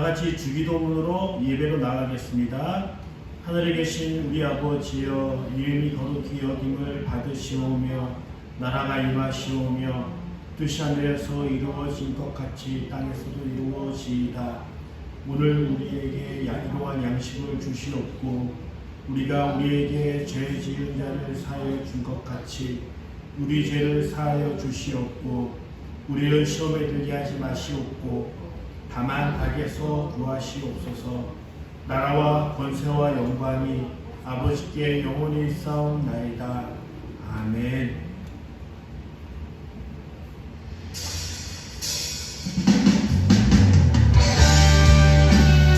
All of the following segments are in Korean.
같이 주기도문으로 예배로 나가겠습니다. 하늘에 계신 우리 아버지여, 이름이 거룩히 여김을 받으시오며 나라가 임하시오며 뜻이 하늘에서 이루어진 것 같이 땅에서도 이루어지이다. 오늘 우리에게 일용할 양식을 주시옵고 우리가 우리에게 죄 지은 자를 사하여 준 것 같이 우리 죄를 사하여 주시옵고 우리를 시험에 들게 하지 마시옵고 다만 악에서 구하시옵소서. 나라와 권세와 영광이 아버지께 영원히 있사옵나이다. 아멘.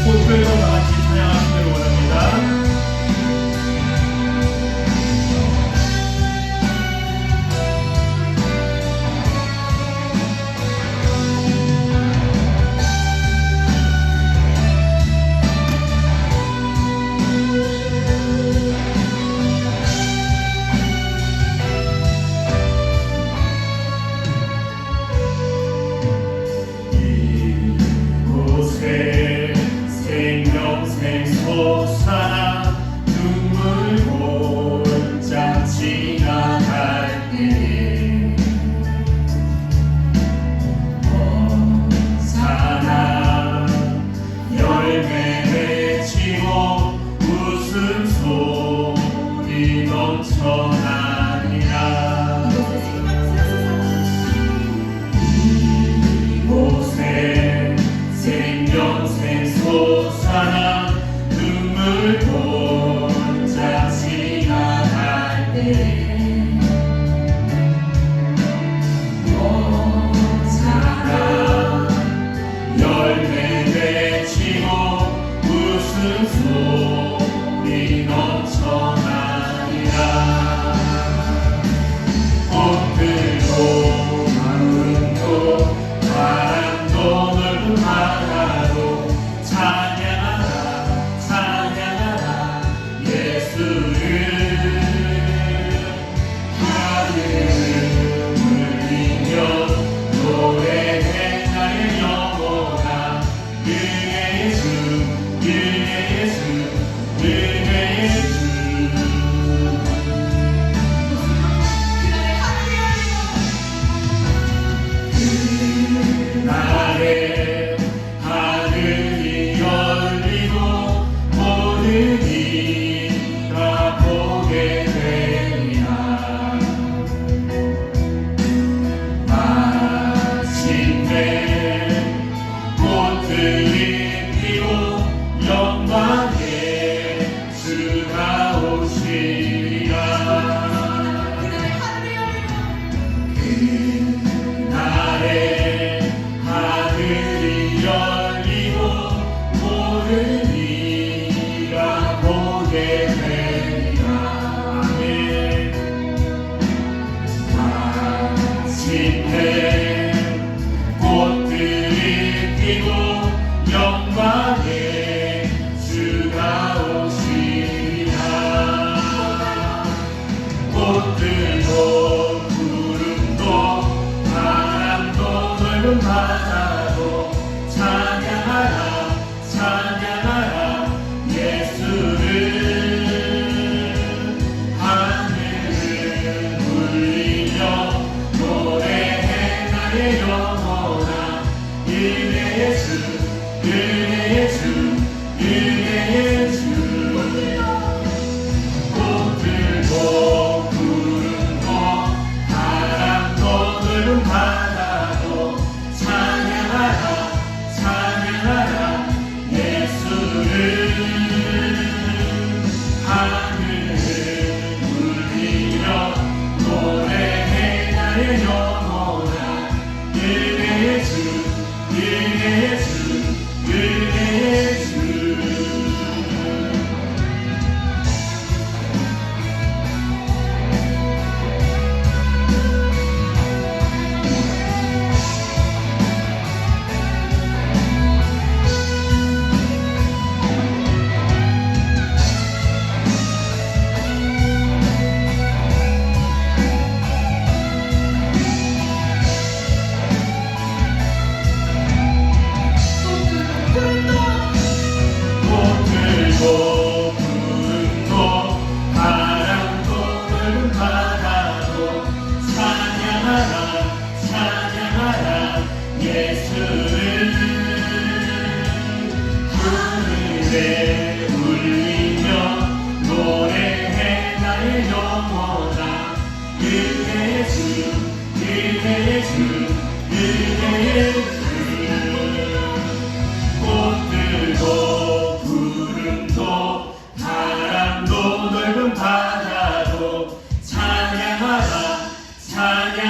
꽃들과 같이 찬양하시길 원합니다.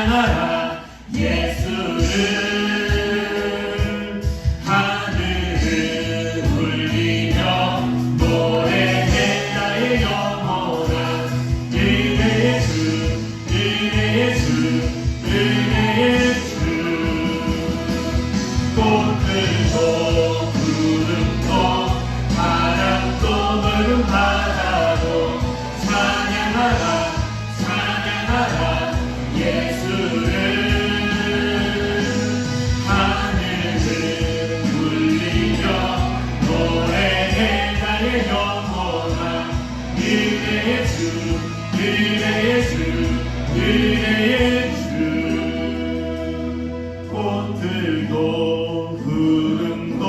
찬양하라 예수를 하늘을 울리며 노래해 나의 영혼아 은혜의 주 은혜의 주 은혜의 주 꽃들도 구름도 바람도 넓은 바다도 찬양하라 찬양하라 예수를 하늘을 울리며 노래해 나의 영혼아 은혜의 주 은혜의 주 은혜의 주 꽃들도 구름도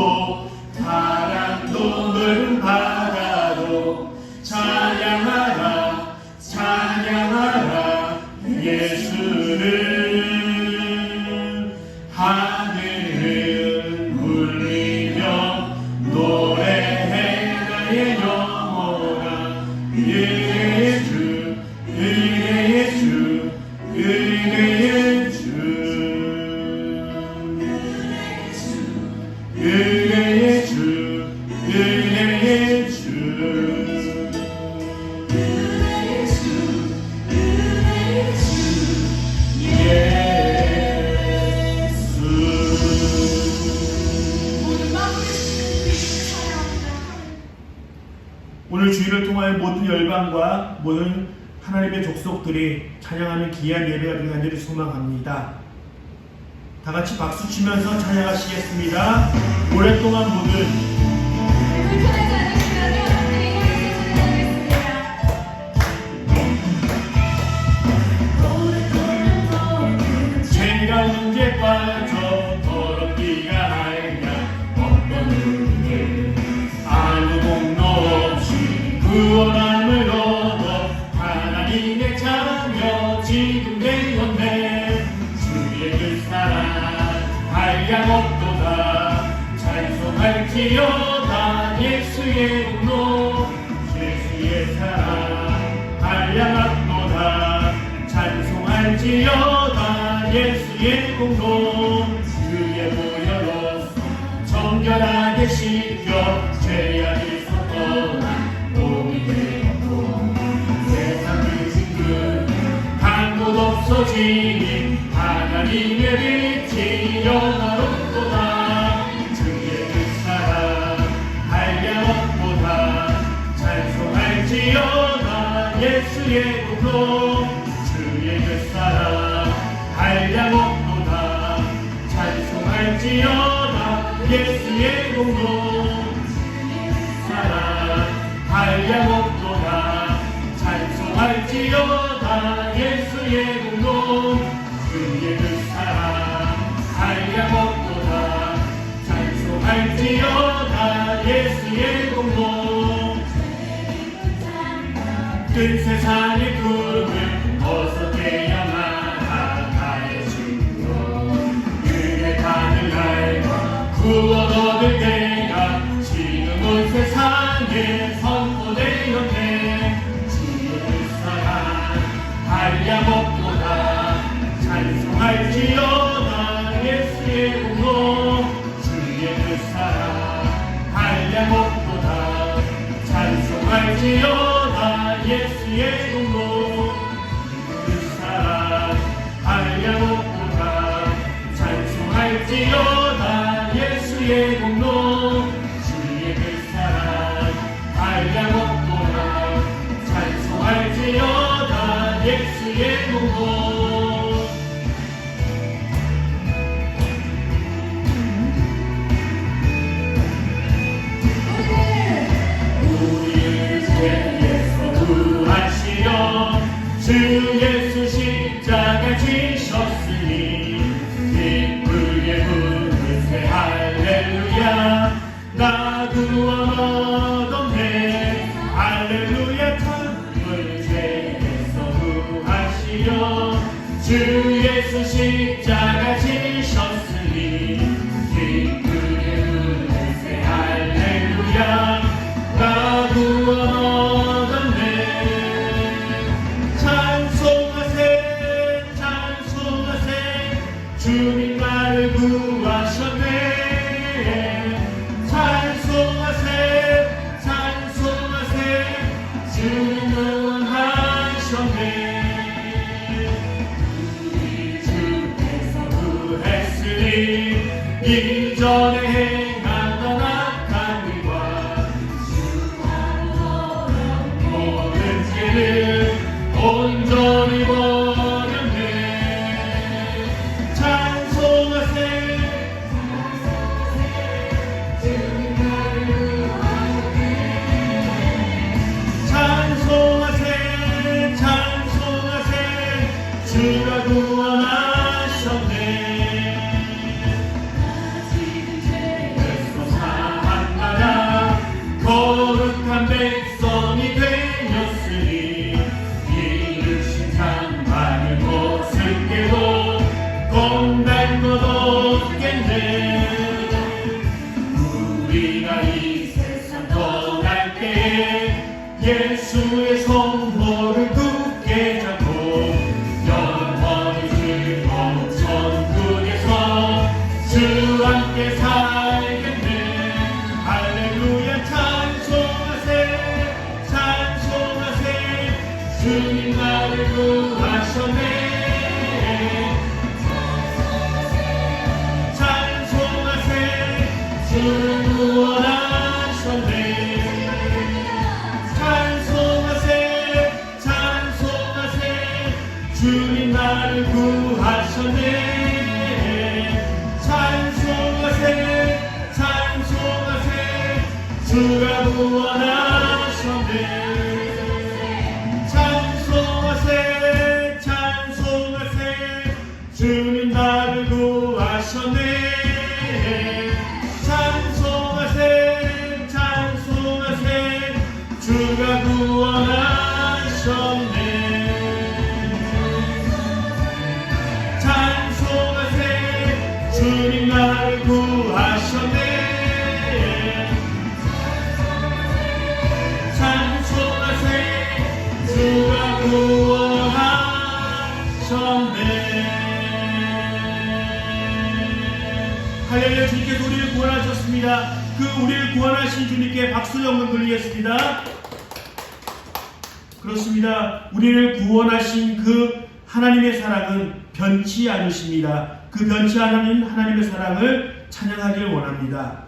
바람도 넓은 바다도 찬양하라 찬양하라 예수를 하늘을 울리며 노래해 나의 영혼아 은혜의 주 은혜의 주 은혜의 주 은혜의 주 은혜의 주 오늘 주일을 통하여 모든 열방과 모든 하나님의 족속들이 찬양하는 귀한 예배가 되길 간절히 소망합니다. 다 같이 박수 치면서 찬양하시겠습니다. 오랫동안 모든 죄가 문제 빠져 더럽기가 하냐 어떤 우리들 아무 공로 없이 구원함을 얻어 하나님의 자녀 지금 되었네 주의 그 사랑 한량없도다 찬송할지어다 예수의 공로 예수의 사랑 한량없도다 찬송할지어다 예수의 공로 그의 보혈로 정결하게 씻겨 죄악에서 떠나 몸이 되었고 세상의 지금 한 곳 없어지니 하나님의 빛이 영화롭도다 주의 그 사랑 한량없도다 찬송할지어다 예수의 공로 주의 그 사랑 한량없도다 찬송할지어다 예수의 공로 사랑 한량없도다 찬송할지어다 예수의 공로 주의 그 사랑 한량없도다 찬송할지어다 예수의 공로 뜬 세상의 꿈을 어서 깨어나라 나의 주여 그의 가능할 구원 얻을 때가 지금 온 세상에 선포되었네 주의 그 사랑 한량없도다 찬송할지어다 예수의 공로 주의 그 사랑 한량없도다 찬송할지어다 예수의 공로 그 사랑 한량없도다 찬송할지어다 예수의 공로 주의 그 사랑 한량없도다 찬송할지어다 예수의 공로 주 예수 십자가 지셨으니 기쁘게 부르세 할렐루야 나 구원 얻었네 할렐루야 참을 죄에서 구하시려 주 예수 십자가 지셨으니 기쁘게 부르세 할렐루야 나 구원 찬송하세 찬송하세 주님 나를 구하셨네. 찬송하세 찬송하세 주님 구원하셨네. 우리 주께서 구했으니 이전에 행하던 악한 일과 모든 죄를 온전히 버렸네. 찬송하세 찬송하세 찬송하세 주가 구원하셨네. 그래서 사랑받아 거룩한 백성이 되었으니 이르신 산만을 못을 깨도 건달 것 없겠네. 우리가 이 세상 떠날 때 예수의 성도를 굳게 잡고 영원히 즐거운 천국에서 주와 함께 살겠네. 할렐루야 찬송하세 찬송하세 주님 나를 구하셨네. 찬송하세 주를 구원하셨네. 찬송하세 찬송하세 주님 나를 구하셨네. 찬송하세 찬송하세 주가 구원하셨네. 찬송하세 찬송하세 주님 나를 구하셨네. 찬송하세 찬송하세 주가 구원하셨네. 찬송하세 주님 나를 구하셨네. 찬송하세 주가 구원하셨네. 할렐루야. 주님께서 우리를 구원하셨습니다. 그 우리를 구원하신 주님께 박수 영광 돌리겠습니다. 그렇습니다. 우리를 구원하신 그 하나님의 사랑은 변치 않으십니다. 그 변치 않은 하나님의 사랑을 찬양하길 원합니다.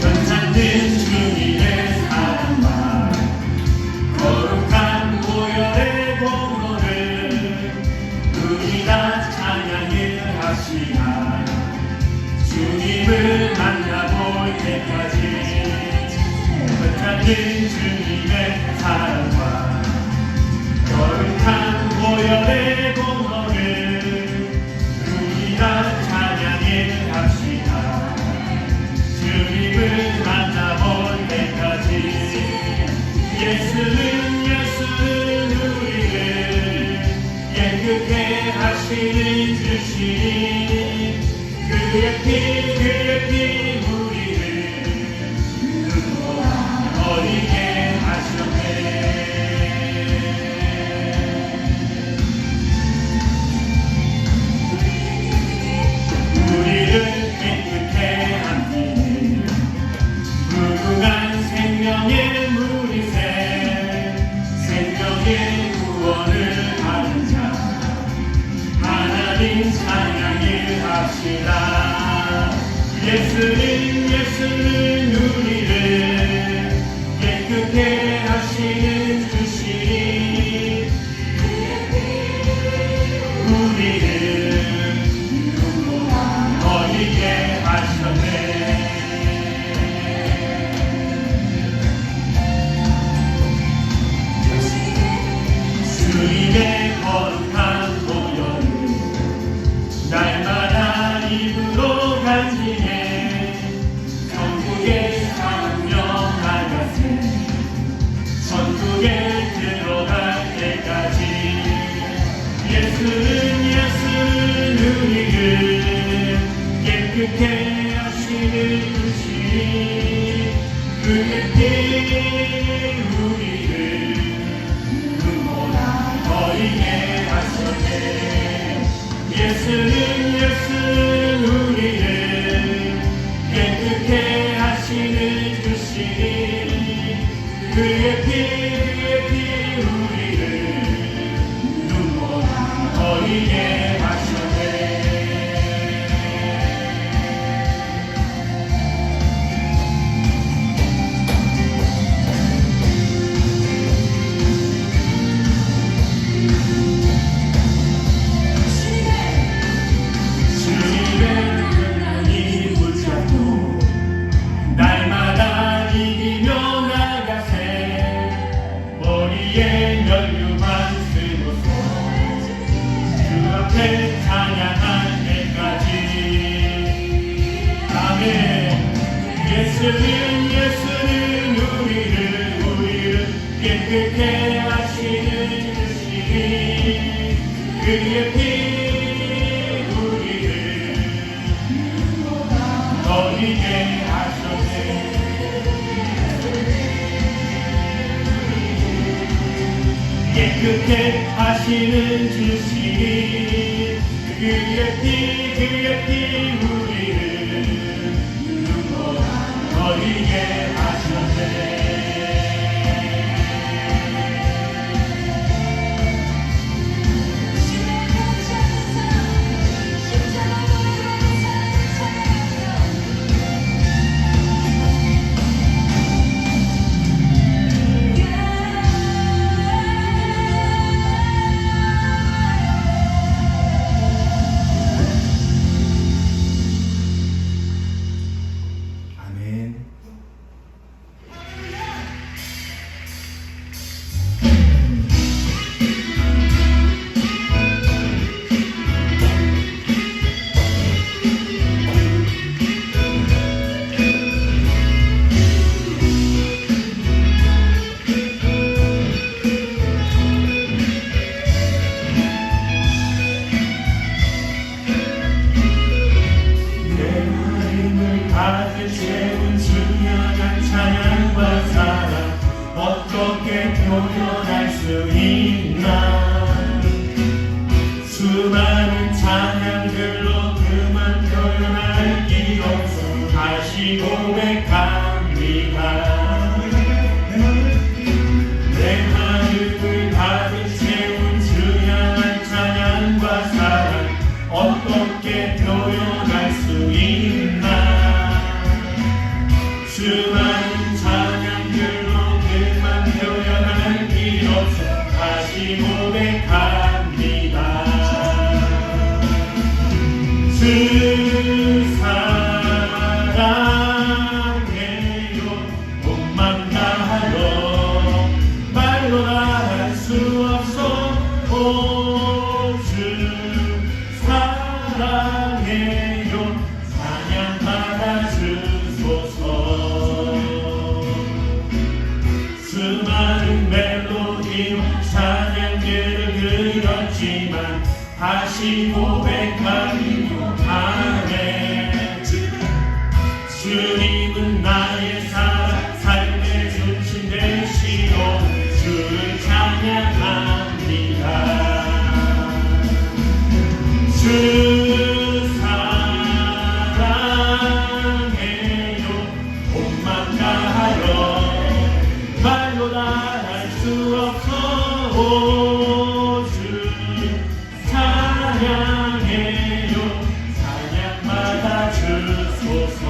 변찮는 주님의 사랑과 거룩한 보혈의 공로를 우리가 찬양을 하시나 주님을 만나볼 때까지 변찮는 주님의 사랑과 거룩한 보혈의 공로를 우리가 찬양을 합시다. 주님을 만나볼 때까지 예수는 우리를 깨끗게 하시는 주시니 그의 피 우리를 어리게 하셨네. 우리를 깨끗게 하시는 무궁한 생명의 물이새 생명의 구원을 받은 자 하나님 찬양을 합시다. 예수는 우리를 깨끗게 하시는 주시니 우리를 어리게 하셨네. 주님의 거룩한 보혈을 날마다 입으로 간직해 천국의 상명할 것을 전국에 들어갈 때까지 예수 예수는 우리를 깨끗게 하시는 주시 그의 피 우리를 눈보라 거리게 하셨네 예수는 우리를 깨끗게 하시는 주시 그의 피 우리를 눈보라 거리게 하셨네 주님의 이 붙잡고 날마다 이기며 나가세 머리에 면류만 쓰고서 주 앞에 찬양할 때까지 아멘 예수는 우리를 깨끗게 하시는 주시니 그의 피 우리를 거리게 하셨네 깨끗게 하시는 주시니 그의 피 우리를 거리게 하셨네 아멘. 내 마음을 가득 채운 중요한 찬양과 사랑 어떻게 표현할 수 있나 수많은 찬양들로 그만 표현할 길 없어 다시 고백합니다 내 마음을 가득 채운 중요한 찬양과 사랑 어떻게 표현할 수 있나 수많은 찬양들로 그만 표현할 길 없어 다시 고백합니다 주 사랑해요 몸만 다하여 말로 말할 수 없어 주 사랑해요 찬양 받아주소서 수많은 멜로디와 찬양들을 들었지만 다시 고백하리요 아멘 주님은 나의 사랑 삶의 중심 되시고 주를 찬양합니다 주 사랑해요 몸만 다하여 말로 다할 수 없어 주 찬양해요 찬양 받아주소서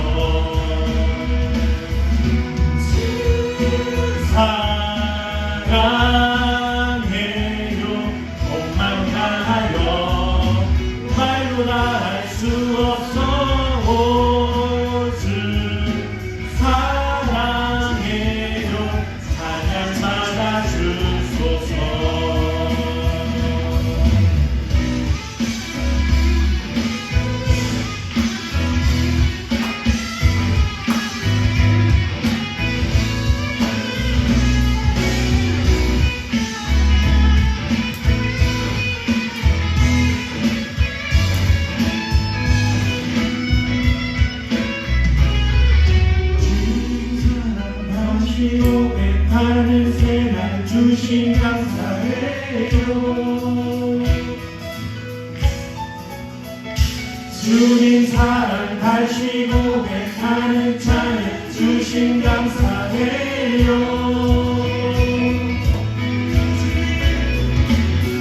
주님 사랑 다시 고백하는 찬양 주신 감사해요.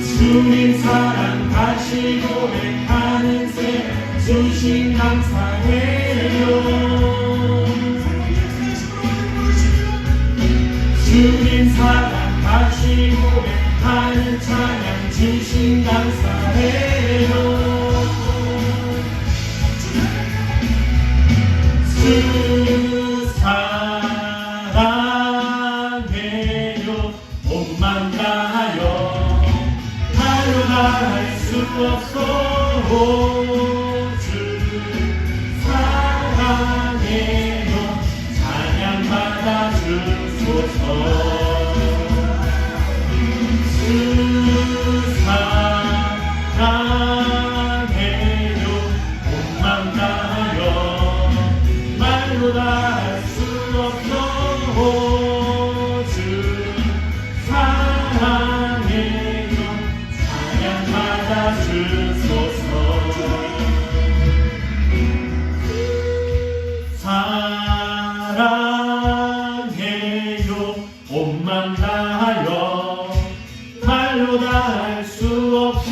주님 사랑 다시 고백하는 새 주신 감사해요. 주님 사랑 다시 고백하는 찬양 주신 감사해요. 주 사랑해요. 몸만 다하여 말로 다할 수 없어. 주 사랑해요. 찬양 받아 주소서. 주 사랑해요. 몸만 다하여 말로 다할 수 없어. 주 사랑해요. 찬양 받아 주소서. 사랑해요. 몸만 다하여 말로 다할 수 없어.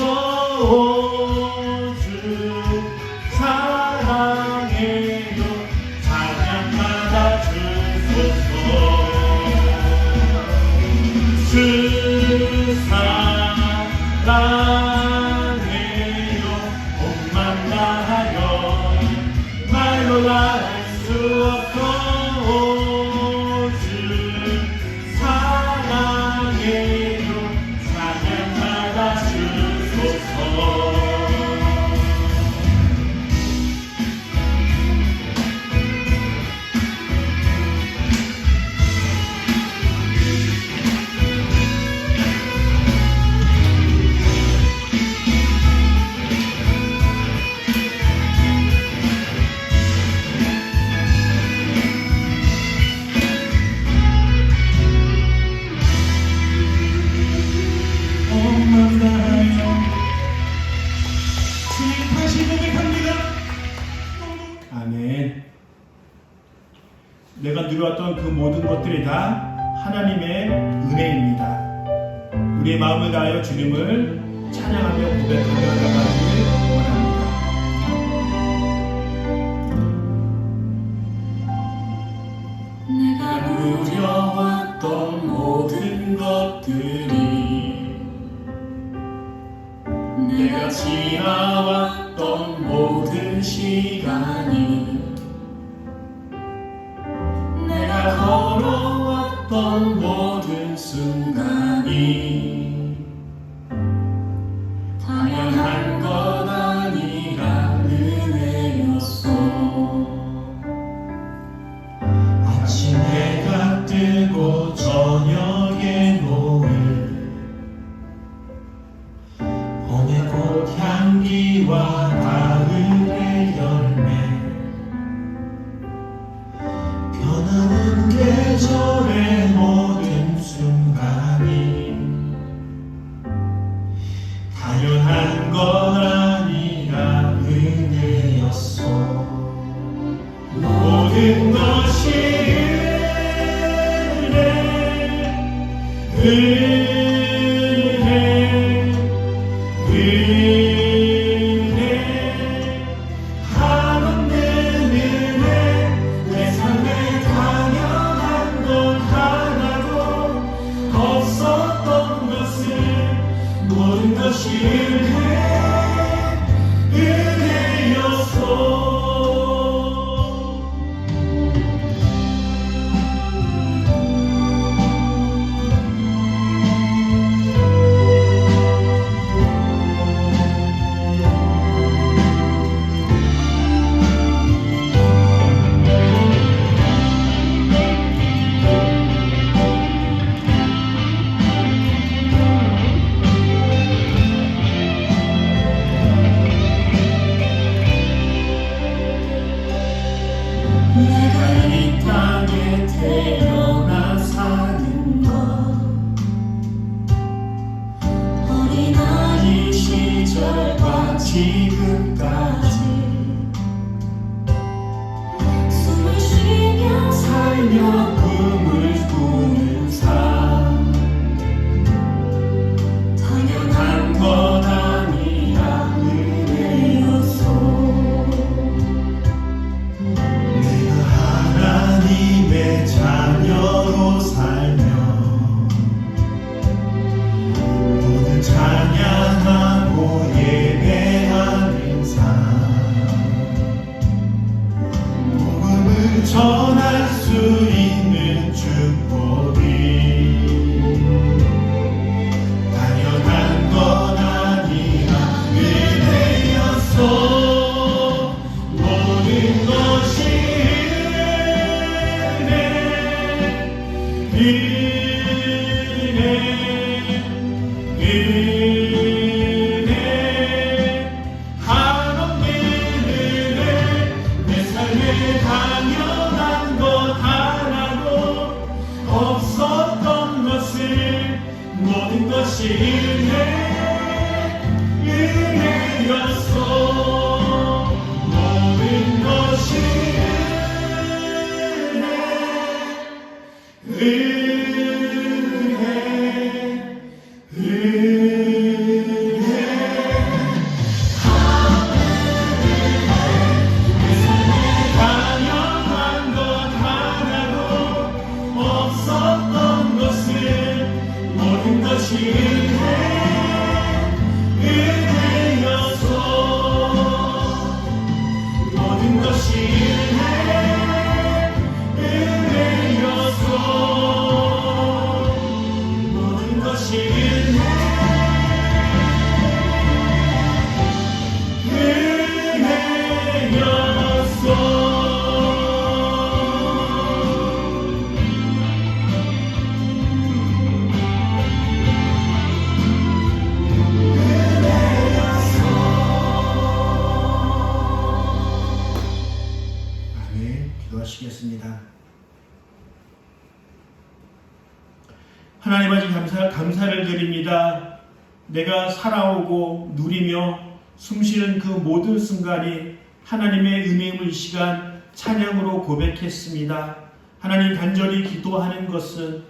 주 사랑해요. 찬양 받아 주소서. 주 사랑해요. 몸만 다하여 말로 다할 수 없어. 주 사랑해요. 찬양 받아 주소서. 몸만 다하여 주님 다시 고백합니다. 아멘. 내가 누려왔던 그 모든 것들이 다 하나님의 은혜입니다. 우리의 마음을 다하여 주님을 찬양하며 고백하며 나가기를 원합니다. 내가 누려왔던 모든 것들이 내가 지나왔던 모든 시간이 내가 걸어왔던 모든 순간이 다양한 것 아니라 은혜였어. 아침 해가 뜨고 저녁에 노을 봄의 꽃향기와 가을의 열매 변하는 계절의 모든 순간이 당연한 것 아니라 은혜였어. 모든 것이 은혜 한없는 은혜. 내 삶에 당연한 건 하나도 없었던 것을 모든 것이 은혜였어. 은혜였소. 모든 것이 당연한 것 하나도 없었던 것을 모든 것이 은혜였소. 모든 것이 은혜였소. 모든 것이 아멘. 기도하시겠습니다. 하나님 아버지 감사를 드립니다. 내가 살아오고 누리며 숨쉬는 그 모든 순간이 하나님의 은혜임을 이 시간 찬양으로 고백했습니다. 하나님, 간절히 기도하는 것은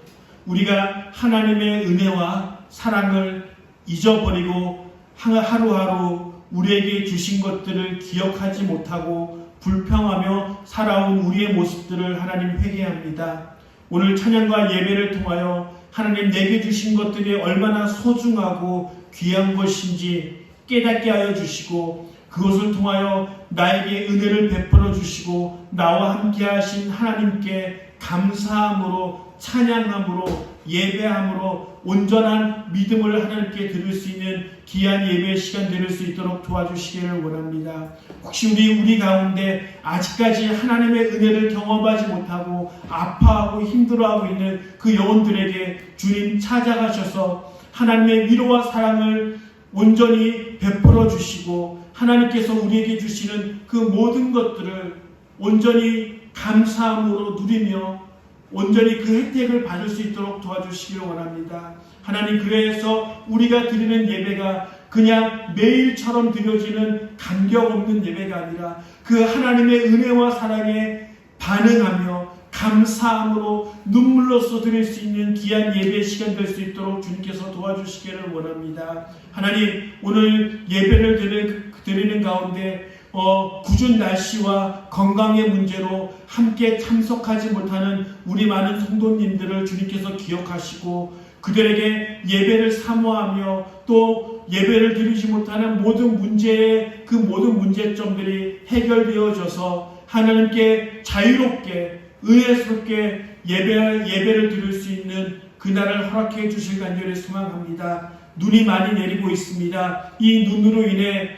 우리가 하나님의 은혜와 사랑을 잊어버리고 하루하루 우리에게 주신 것들을 기억하지 못하고 불평하며 살아온 우리의 모습들을 하나님 회개합니다. 오늘 찬양과 예배를 통하여 하나님 내게 주신 것들이 얼마나 소중하고 귀한 것인지 깨닫게 하여 주시고, 그것을 통하여 나에게 은혜를 베풀어 주시고 나와 함께 하신 하나님께 감사함으로, 찬양함으로, 예배함으로 온전한 믿음을 하나님께 드릴 수 있는 귀한 예배 시간 드릴 수 있도록 도와주시기를 원합니다. 혹시 우리 가운데 아직까지 하나님의 은혜를 경험하지 못하고 아파하고 힘들어하고 있는 그 영혼들에게 주님 찾아가셔서 하나님의 위로와 사랑을 온전히 베풀어 주시고, 하나님께서 우리에게 주시는 그 모든 것들을 온전히 감사함으로 누리며 온전히 그 혜택을 받을 수 있도록 도와주시기를 원합니다. 하나님, 그래서 우리가 드리는 예배가 그냥 매일처럼 드려지는 감격 없는 예배가 아니라 그 하나님의 은혜와 사랑에 반응하며 감사함으로 눈물로써 드릴 수 있는 귀한 예배 시간 될 수 있도록 주님께서 도와주시기를 원합니다. 하나님, 오늘 예배를 드리는 가운데 궂은 날씨와 건강의 문제로 함께 참석하지 못하는 우리 많은 성도님들을 주님께서 기억하시고 그들에게 예배를 사모하며 또 예배를 드리지 못하는 모든 문제의 그 모든 문제점들이 해결되어져서 하나님께 자유롭게 은혜스럽게 예배를 드릴 수 있는 그날을 허락해 주실 간절히 소망합니다. 눈이 많이 내리고 있습니다. 이 눈으로 인해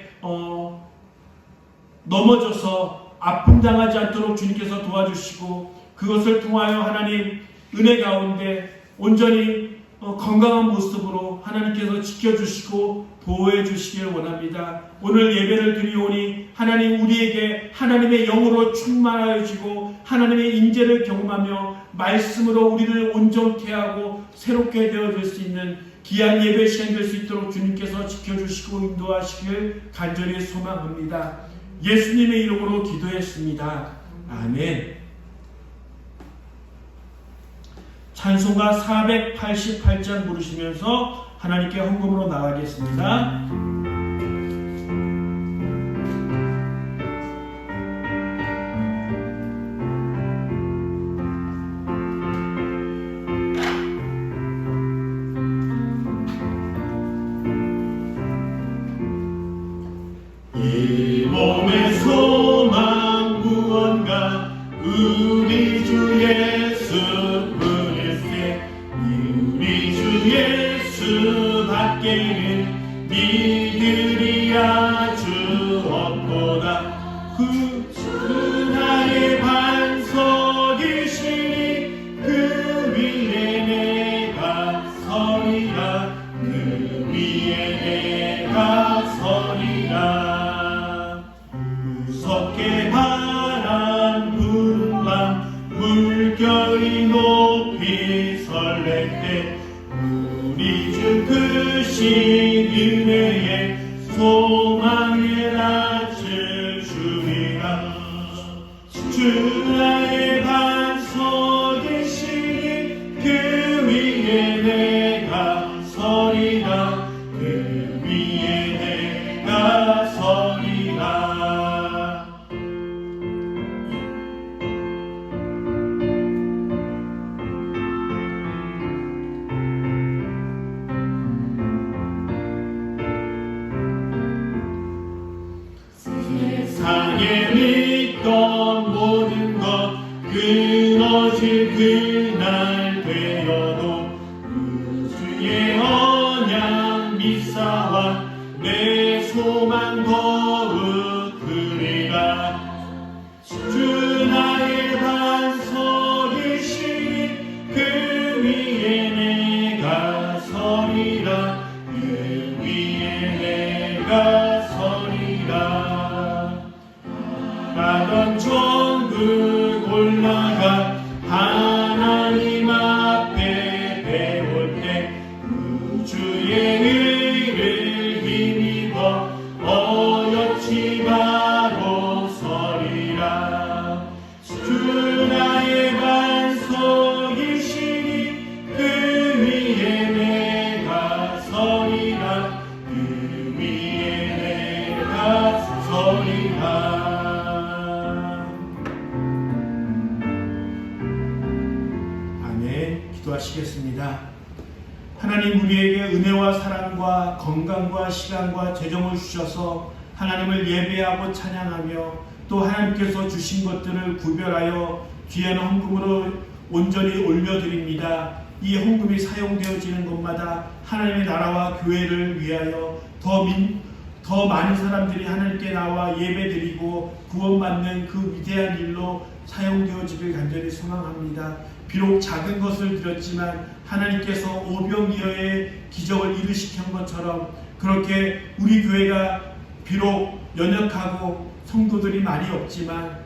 넘어져서 아픔 당하지 않도록 주님께서 도와주시고, 그것을 통하여 하나님 은혜 가운데 온전히 건강한 모습으로 하나님께서 지켜주시고 보호해 주시길 원합니다. 오늘 예배를 드리오니 하나님 우리에게 하나님의 영으로 충만하여 지고 하나님의 인재를 경험하며 말씀으로 우리를 온전케 하고 새롭게 되어질 수 있는 귀한 예배 시간 될 수 있도록 주님께서 지켜주시고 인도하시길 간절히 소망합니다. 예수님의 이름으로 기도했습니다. 아멘. 찬송가 488장 부르시면서 하나님께 헌금으로 나가겠습니다. 이 몸의 소망 무언가 우리 주 예수뿐일세. 우리 주 예수밖에는 믿으리 아주 없도다. 그 나의 반석이시니 그 위에 내가 서리라. 그 위에 내가 서리라. 무섭게 바람 분방 물결이 높이 설렐 때 우리 주 그 시 소망의 낯을 주리라. 주 나의 반석이시니 그 위에 내가 서리라. 그 위에 내가 서리라. 세상에 믿던 모든 것 끊어질 그날 되어도 주의 언약 믿사와 내 소망 더욱 크리라. 주 나의 반석이시니 그 위에 내가 서리라. 그 위에 내가 서리라. 나던 천국 올라가 하나님 앞에 배울 때 주의 의를 힘입어 어여치 바로 서리라. 주 나의 반석이시니 그 위에 내가 서리라. 그 위에 내가 서리라. 기도하시겠습니다. 하나님, 우리에게 은혜와 사랑과 건강과 시간과 재정을 주셔서 하나님을 예배하고 찬양하며 또 하나님께서 주신 것들을 구별하여 귀한 헌금으로 온전히 올려드립니다. 이 헌금이 사용되어지는 곳마다 하나님의 나라와 교회를 위하여 더 많은 사람들이 하나님께 나와 예배드리고 구원받는 그 위대한 일로 사용되어지길 간절히 소망합니다. 비록 작은 것을 드렸지만 하나님께서 오병이어의 기적을 이루시킨 것처럼 그렇게 우리 교회가 비록 연약하고 성도들이 많이 없지만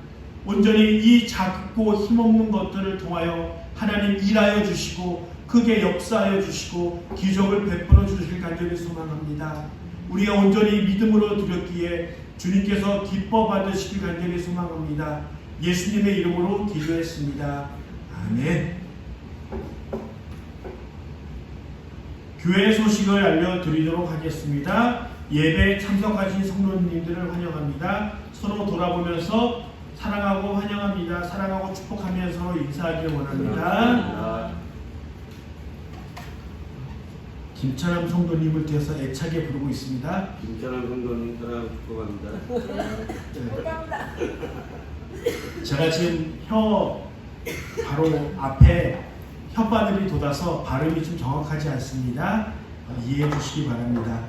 온전히 이 작고 힘없는 것들을 통하여 하나님 일하여 주시고 크게 역사하여 주시고 기적을 베풀어 주실 간절히 소망합니다. 우리가 온전히 믿음으로 드렸기에 주님께서 기뻐 받으시길 간절히 소망합니다. 예수님의 이름으로 기도했습니다. 아멘. 교회 소식을 알려드리도록 하겠습니다. 예배에 참석하신 성도님들을 환영합니다. 서로 돌아보면서 사랑하고 환영합니다. 사랑하고 축복하면서 서로 인사하기를 원합니다. 김찬남 성도님을 뒤에서 애착에 부르고 있습니다. 김찬남 성도님 사랑 축복합니다. 제가 지금 바로 앞에 혓바늘이 돋아서 발음이 좀 정확하지 않습니다. 이해해 주시기 바랍니다.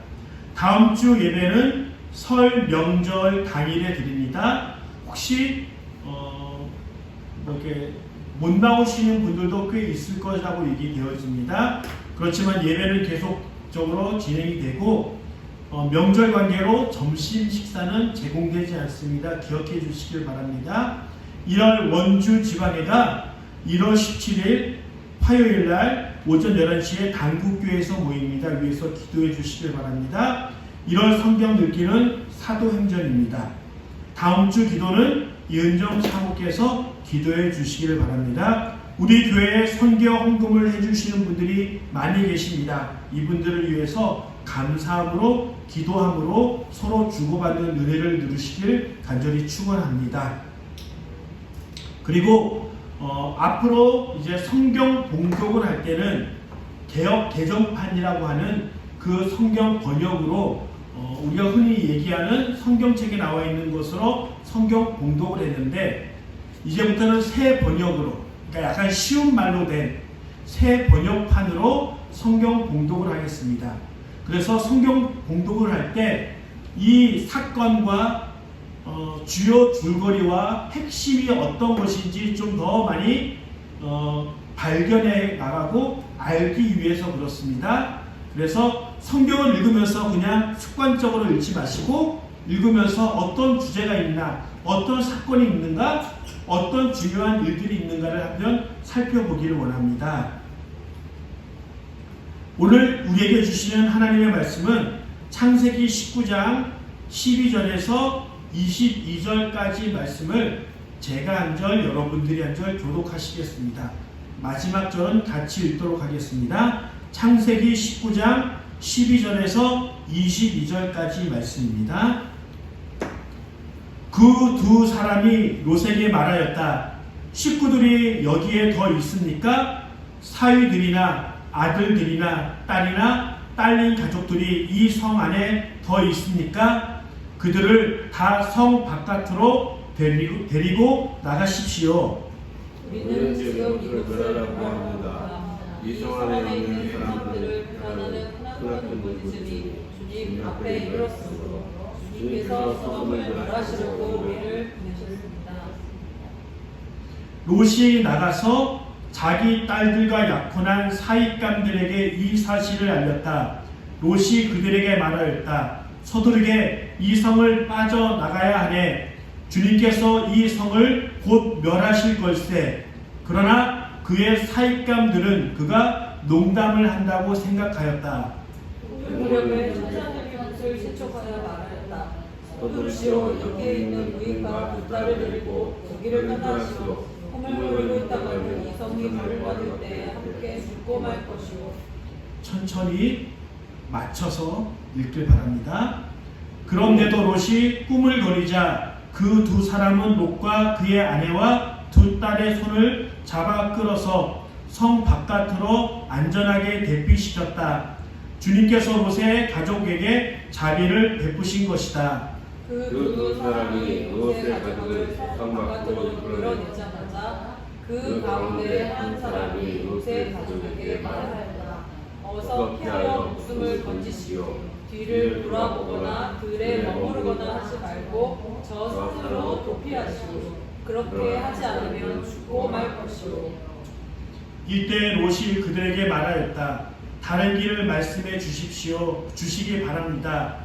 다음 주 예배는 설 명절 당일에 드립니다. 혹시 이렇게 못 나오시는 분들도 꽤 있을 것이라고 얘기되어집니다. 그렇지만 예배는 계속적으로 진행이 되고 명절 관계로 점심 식사는 제공되지 않습니다. 기억해 주시길 바랍니다. 1월 원주 지방회가 1월 17일 화요일 날 오전 11시에 단국교회에서 모입니다. 위에서 기도해 주시길 바랍니다. 1월 성경 읽기는 사도행전입니다. 다음 주 기도는 이은정 사모께서 기도해 주시길 바랍니다. 우리 교회에 선교 헌금을 해주시는 분들이 많이 계십니다. 이분들을 위해서 감사함으로 기도함으로 서로 주고받는 은혜를 누리시길 간절히 축원합니다. 그리고 앞으로 이제 성경 봉독을 할 때는 개역 개정판이라고 하는 그 성경 번역으로 우리가 흔히 얘기하는 성경책에 나와 있는 것으로 성경 봉독을 했는데 이제부터는 새 번역으로, 그러니까 약간 쉬운 말로 된 새 번역판으로 성경 봉독을 하겠습니다. 그래서 성경 봉독을 할 때 이 사건과 주요 줄거리와 핵심이 어떤 것인지 좀 더 많이 발견해 나가고 알기 위해서 그렇습니다. 그래서 성경을 읽으면서 그냥 습관적으로 읽지 마시고 읽으면서 어떤 주제가 있나, 어떤 사건이 있는가, 어떤 중요한 일들이 있는가를 한번 살펴보기를 원합니다. 오늘 우리에게 주시는 하나님의 말씀은 창세기 19장 12절에서 22절까지 말씀을 제가 한 절, 여러분들이 한 절 교독하시겠습니다. 마지막 절은 같이 읽도록 하겠습니다. 창세기 19장 12절에서 22절까지 말씀입니다. 그 두 사람이 롯에게 말하였다. 식구들이 여기에 더 있습니까? 사위들이나 아들들이나 딸이나 딸린 가족들이 이 성 안에 더 있습니까? 그들을 다 성 바깥으로 데리고 나가십시오. 우리는 지금 이곳을 바라봅니다. 이 성 안에 있는 사람들을 변하는 크나큰 문제들이 주님 앞에 이르렀으므로 주님께서 성을 멸하시려고 우리를 보내셨습니다. 롯이 나가서 자기 딸들과 약혼한 사익감들에게 이 사실을 알렸다. 롯이 그들에게 말하였다. 서두르게 이 성을 빠져나가야 하네. 주님께서 이 성을 곧 멸하실 걸세. 그러나 그의 사익감들은 그가 농담을 한다고 생각하였다. 무렵에 천사들이 옷을 세척하여 말하였다. 서두르시오. 여기에 있는 부인과 두 딸을 데리고 거기를 떠나시오. 험을 모르고 있다가는 이 성이 벌을 받을 때 함께 죽고 말 것이오. 천천히 맞춰서 읽길 바랍니다. 그런데도 롯이 꿈을 거리자 그 두 사람은 롯과 그의 아내와 두 딸의 손을 잡아 끌어서 성 바깥으로 안전하게 대피시켰다. 주님께서 롯의 가족에게 자비를 베푸신 것이다. 그 두 사람이 롯의 가족을 성 밖으로 끌어내자마자 그 가운데 한 사람이 롯의 가족에게 말하였다. 어서 피하여 목숨을 건지시오. 뒤를 돌아보거나 들에 머무르거나 하지 말고 저 산으로 도피하시오. 그렇게 하지 않으면 죽고 말 것이오. 이때 롯이 그들에게 말하였다. 다른 길을 말씀해 주시기 바랍니다.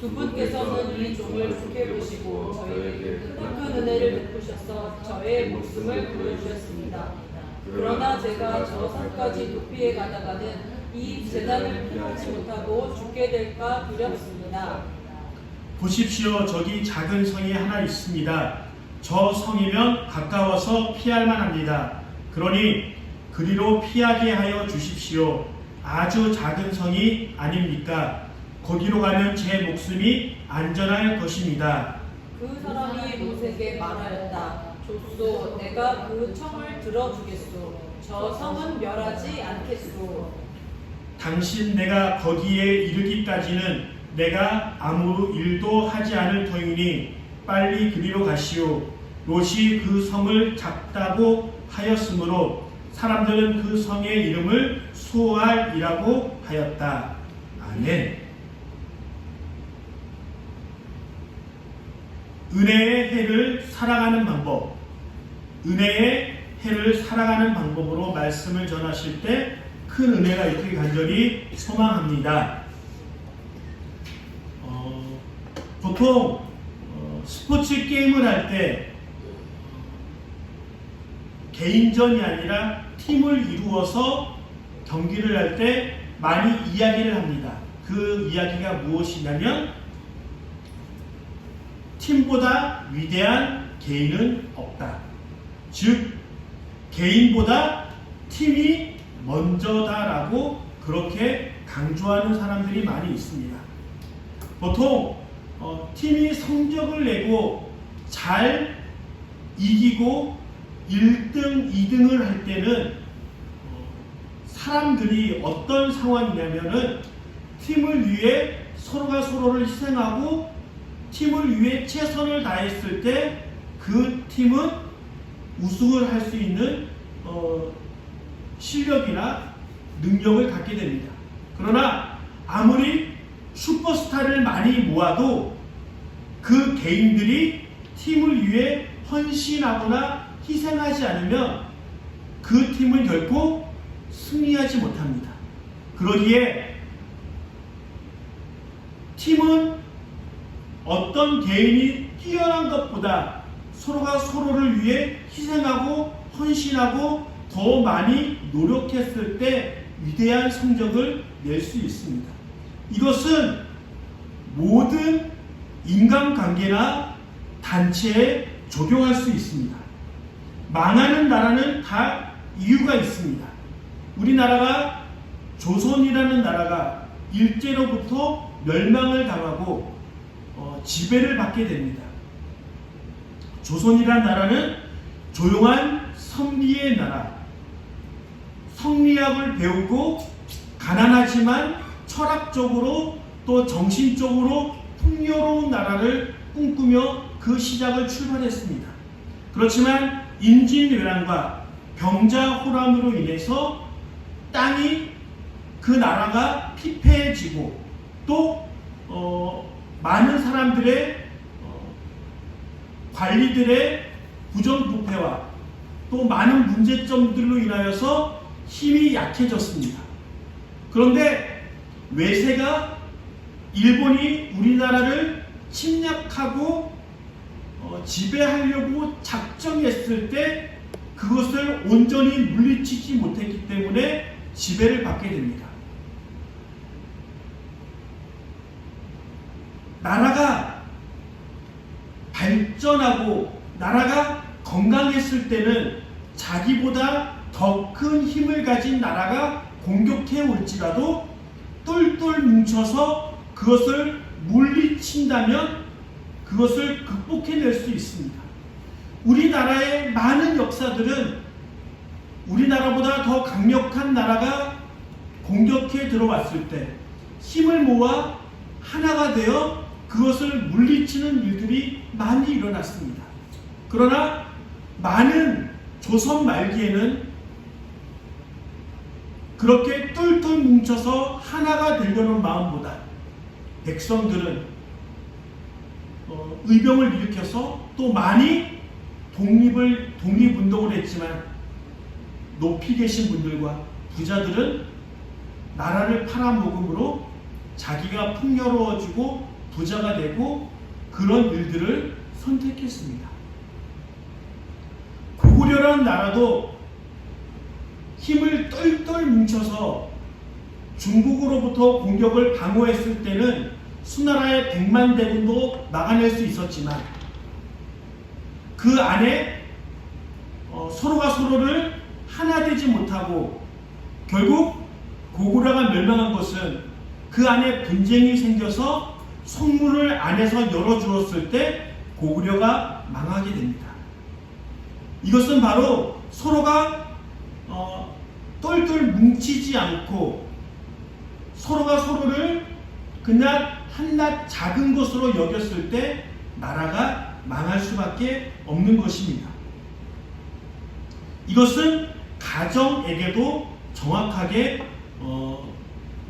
두 분께서는 이 종을 좋게 보시고 저에게 큰 은혜를 베푸셔서 저의 목숨을 구해주셨습니다. 그러나 제가 저 산까지 도피해 가다가는 이 재단을 피하지 못하고 죽게 될까 두렵습니다. 보십시오. 저기 작은 성이 하나 있습니다. 저 성이면 가까워서 피할 만합니다. 그러니 그리로 피하게 하여 주십시오. 아주 작은 성이 아닙니까? 거기로 가면 제 목숨이 안전할 것입니다. 그 사람이 롯에게 말하였다. 좁소, 내가 그 청을 들어주겠소. 저 성은 멸하지 않겠소. 당신 내가 거기에 이르기까지는 내가 아무 일도 하지 않을 터이니 빨리 그리로 가시오. 롯이 그 성을 작다고 하였으므로 사람들은 그 성의 이름을 수알이라고 하였다. 아멘. 은혜의 해를 살아가는 방법, 은혜의 해를 살아가는 방법으로 말씀을 전하실 때 큰 은혜가 있길 간절히 소망합니다. 보통 스포츠 게임을 할 때 개인전이 아니라 팀을 이루어서 경기를 할 때 많이 이야기를 합니다. 그 이야기가 무엇이냐면 팀보다 위대한 개인은 없다. 즉 개인보다 팀이 먼저다라고 그렇게 강조하는 사람들이 많이 있습니다. 보통 팀이 성적을 내고 잘 이기고 1등, 2등을 할 때는 사람들이 어떤 상황이냐면은 팀을 위해 서로가 서로를 희생하고 팀을 위해 최선을 다했을 때 그 팀은 우승을 할 수 있는 실력이나 능력을 갖게 됩니다. 그러나 아무리 슈퍼스타를 많이 모아도 그 개인들이 팀을 위해 헌신하거나 희생하지 않으면 그 팀은 결코 승리하지 못합니다. 그러기에 팀은 어떤 개인이 뛰어난 것보다 서로가 서로를 위해 희생하고 헌신하고 더 많이 노력했을 때 위대한 성적을 낼 수 있습니다. 이것은 모든 인간관계나 단체에 적용할 수 있습니다. 망하는 나라는 다 이유가 있습니다. 우리나라가 조선이라는 나라가 일제로부터 멸망을 당하고 지배를 받게 됩니다. 조선이라는 나라는 조용한 선비의 나라, 성리학을 배우고 가난하지만 철학적으로 또 정신적으로 풍요로운 나라를 꿈꾸며 그 시작을 출발했습니다. 그렇지만 임진왜란과 병자호란으로 인해서 땅이 그 나라가 피폐해지고 또 많은 사람들의 관리들의 부정부패와 또 많은 문제점들로 인하여서 힘이 약해졌습니다. 그런데 외세가 일본이 우리나라를 침략하고 지배하려고 작정했을 때 그것을 온전히 물리치지 못했기 때문에 지배를 받게 됩니다. 나라가 발전하고 나라가 건강했을 때는 자기보다 더 큰 힘을 가진 나라가 공격해 올지라도 똘똘 뭉쳐서 그것을 물리친다면 그것을 극복해낼 수 있습니다. 우리나라의 많은 역사들은 우리나라보다 더 강력한 나라가 공격해 들어왔을 때 힘을 모아 하나가 되어 그것을 물리치는 일들이 많이 일어났습니다. 그러나 많은 조선 말기에는 그렇게 똘똘 뭉쳐서 하나가 되려는 마음보다 백성들은 의병을 일으켜서 또 많이 독립운동을 했지만 높이 계신 분들과 부자들은 나라를 팔아먹음으로 자기가 풍요로워지고 부자가 되고 그런 일들을 선택했습니다. 고구려라는 나라도 힘을 똘똘 뭉쳐서 중국으로부터 공격을 방어했을 때는 수나라의 100만 대군도 막아낼 수 있었지만 그 안에 서로가 서로를 하나 되지 못하고 결국 고구려가 멸망한 것은 그 안에 분쟁이 생겨서 성문을 안에서 열어주었을 때 고구려가 망하게 됩니다. 이것은 바로 서로가 똘똘 뭉치지 않고 서로가 서로를 그냥 한낱 작은 것으로 여겼을 때 나라가 망할 수밖에 없는 것입니다. 이것은 가정에게도 정확하게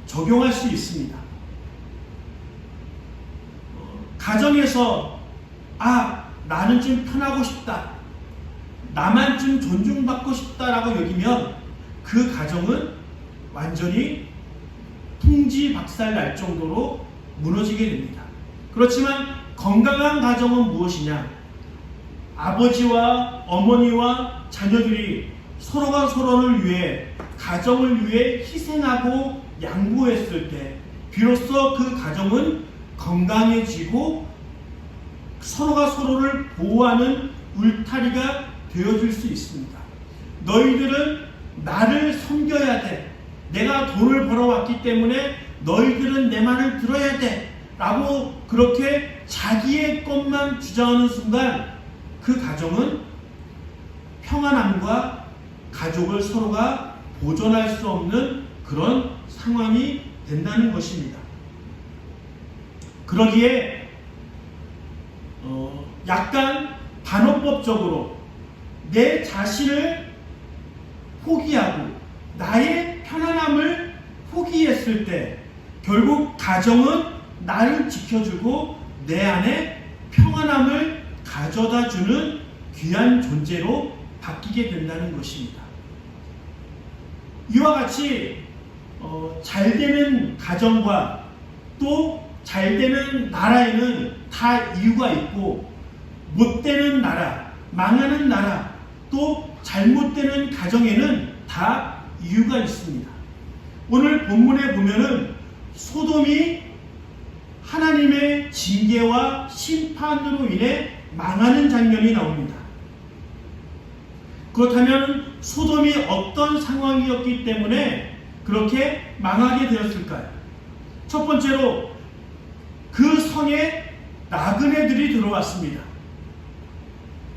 적용할 수 있습니다. 가정에서 나는 좀 편하고 싶다, 나만 좀 존중받고 싶다라고 여기면 그 가정은 완전히 풍지박살 날 정도로 무너지게 됩니다. 그렇지만 건강한 가정은 무엇이냐? 아버지와 어머니와 자녀들이 서로가 서로를 위해 가정을 위해 희생하고 양보했을 때 비로소 그 가정은 건강해지고 서로가 서로를 보호하는 울타리가 되어줄 수 있습니다. 너희들은 나를 섬겨야 돼. 내가 돈을 벌어왔기 때문에 너희들은 내 말을 들어야 돼. 라고 그렇게 자기의 것만 주장하는 순간 그 가정은 평안함과 가족을 서로가 보존할 수 없는 그런 상황이 된다는 것입니다. 그러기에 약간 반어법적으로 내 자신을 포기하고 나의 편안함을 포기했을 때 결국 가정은 나를 지켜주고 내 안에 평안함을 가져다주는 귀한 존재로 바뀌게 된다는 것입니다. 이와 같이 잘되는 가정과 또 잘되는 나라에는 다 이유가 있고 못되는 나라, 망하는 나라, 또 잘못되는 가정에는 다 이유가 있습니다. 오늘 본문에 보면은 소돔이 하나님의 징계와 심판으로 인해 망하는 장면이 나옵니다. 그렇다면 소돔이 어떤 상황이었기 때문에 그렇게 망하게 되었을까요? 첫 번째로 그 성에 나그네들이 들어왔습니다.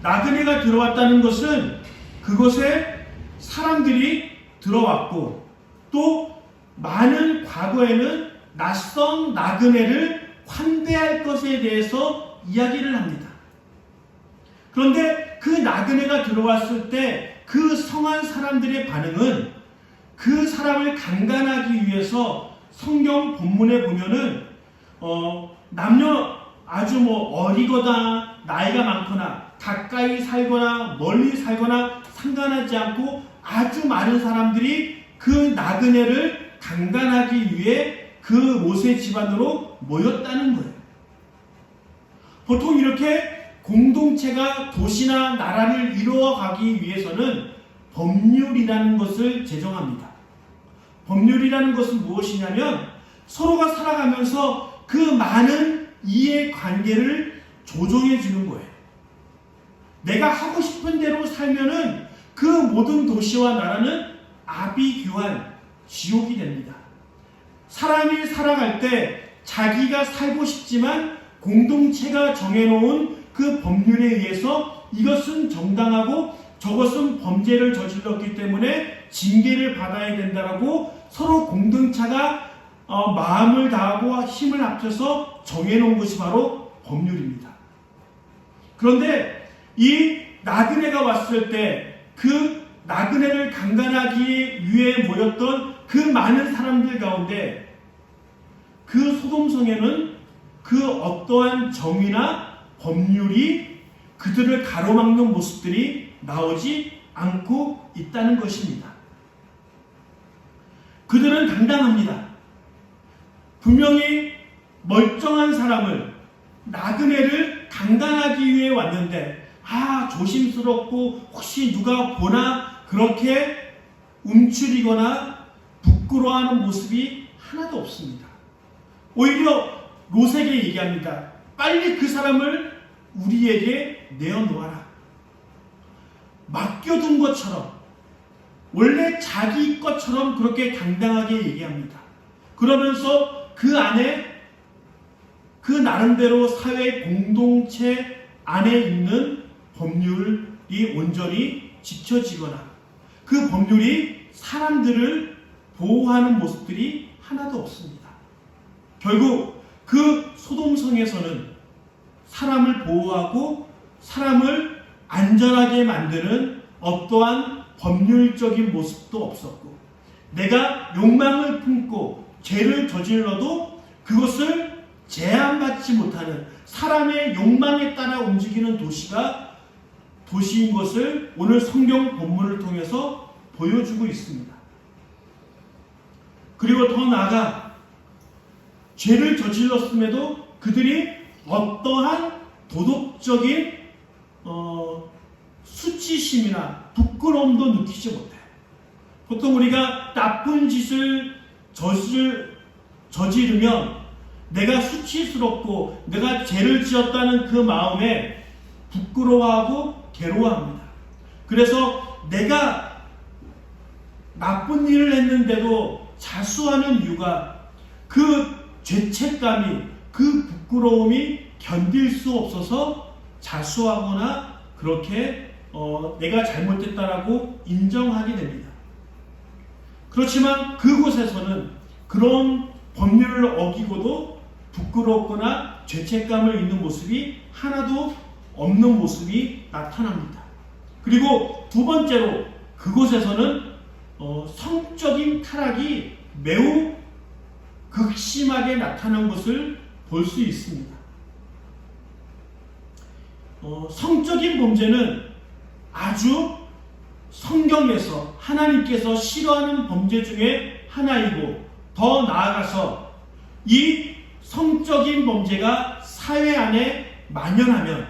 나그네가 들어왔다는 것은 그곳에 사람들이 들어왔고 또 많은 과거에는 낯선 나그네를 환대할 것에 대해서 이야기를 합니다. 그런데 그 나그네가 들어왔을 때 그 성한 사람들의 반응은 그 사람을 강간하기 위해서 성경 본문에 보면은 남녀 아주 어리거나 나이가 많거나 가까이 살거나 멀리 살거나 상관하지 않고 아주 많은 사람들이 그 나그네를 강간하기 위해 그 모세 집안으로 모였다는 거예요. 보통 이렇게 공동체가 도시나 나라를 이루어가기 위해서는 법률이라는 것을 제정합니다. 법률이라는 것은 무엇이냐면 서로가 살아가면서 그 많은 이해관계를 조정해 주는 거예요. 내가 하고 싶은 대로 살면은 그 모든 도시와 나라는 아비규환, 지옥이 됩니다. 사람이 살아갈 때 자기가 살고 싶지만 공동체가 정해놓은 그 법률에 의해서 이것은 정당하고 저것은 범죄를 저질렀기 때문에 징계를 받아야 된다라고 서로 공동체가 마음을 다하고 힘을 합쳐서 정해놓은 것이 바로 법률입니다. 그런데 이 나그네가 왔을 때 그 나그네를 강간하기 위해 모였던 그 많은 사람들 가운데 그 소돔성에는 그 어떠한 정의나 법률이 그들을 가로막는 모습들이 나오지 않고 있다는 것입니다. 그들은 당당합니다. 분명히 멀쩡한 사람을, 나그네를 강간하기 위해 왔는데 조심스럽고 혹시 누가 보나 그렇게 움츠리거나 부끄러워하는 모습이 하나도 없습니다. 오히려 롯에게 얘기합니다. 빨리 그 사람을 우리에게 내어놓아라. 맡겨둔 것처럼 원래 자기 것처럼 그렇게 당당하게 얘기합니다. 그러면서 그 안에 그 나름대로 사회 공동체 안에 있는 법률이 온전히 지켜지거나 그 법률이 사람들을 보호하는 모습들이 하나도 없습니다. 결국 그 소돔성에서는 사람을 보호하고 사람을 안전하게 만드는 어떠한 법률적인 모습도 없었고 내가 욕망을 품고 죄를 저질러도 그것을 제한받지 못하는 사람의 욕망에 따라 움직이는 도시인 것을 오늘 성경 본문을 통해서 보여주고 있습니다. 그리고 더 나아가 죄를 저질렀음에도 그들이 어떠한 도덕적인 수치심이나 부끄러움도 느끼지 못해요. 보통 우리가 나쁜 짓을 저지르면 내가 수치스럽고 내가 죄를 지었다는 그 마음에 부끄러워하고 괴로워합니다. 그래서 내가 나쁜 일을 했는데도 자수하는 이유가 그 죄책감이 그 부끄러움이 견딜 수 없어서 자수하거나 그렇게 내가 잘못했다라고 인정하게 됩니다. 그렇지만 그곳에서는 그런 법률을 어기고도 부끄럽거나 죄책감을 입는 모습이 하나도 없는 모습이 나타납니다. 그리고 두 번째로 그곳에서는 성적인 타락이 매우 극심하게 나타난 것을 볼 수 있습니다. 성적인 범죄는 아주 성경에서 하나님께서 싫어하는 범죄 중에 하나이고 더 나아가서 이 성적인 범죄가 사회 안에 만연하면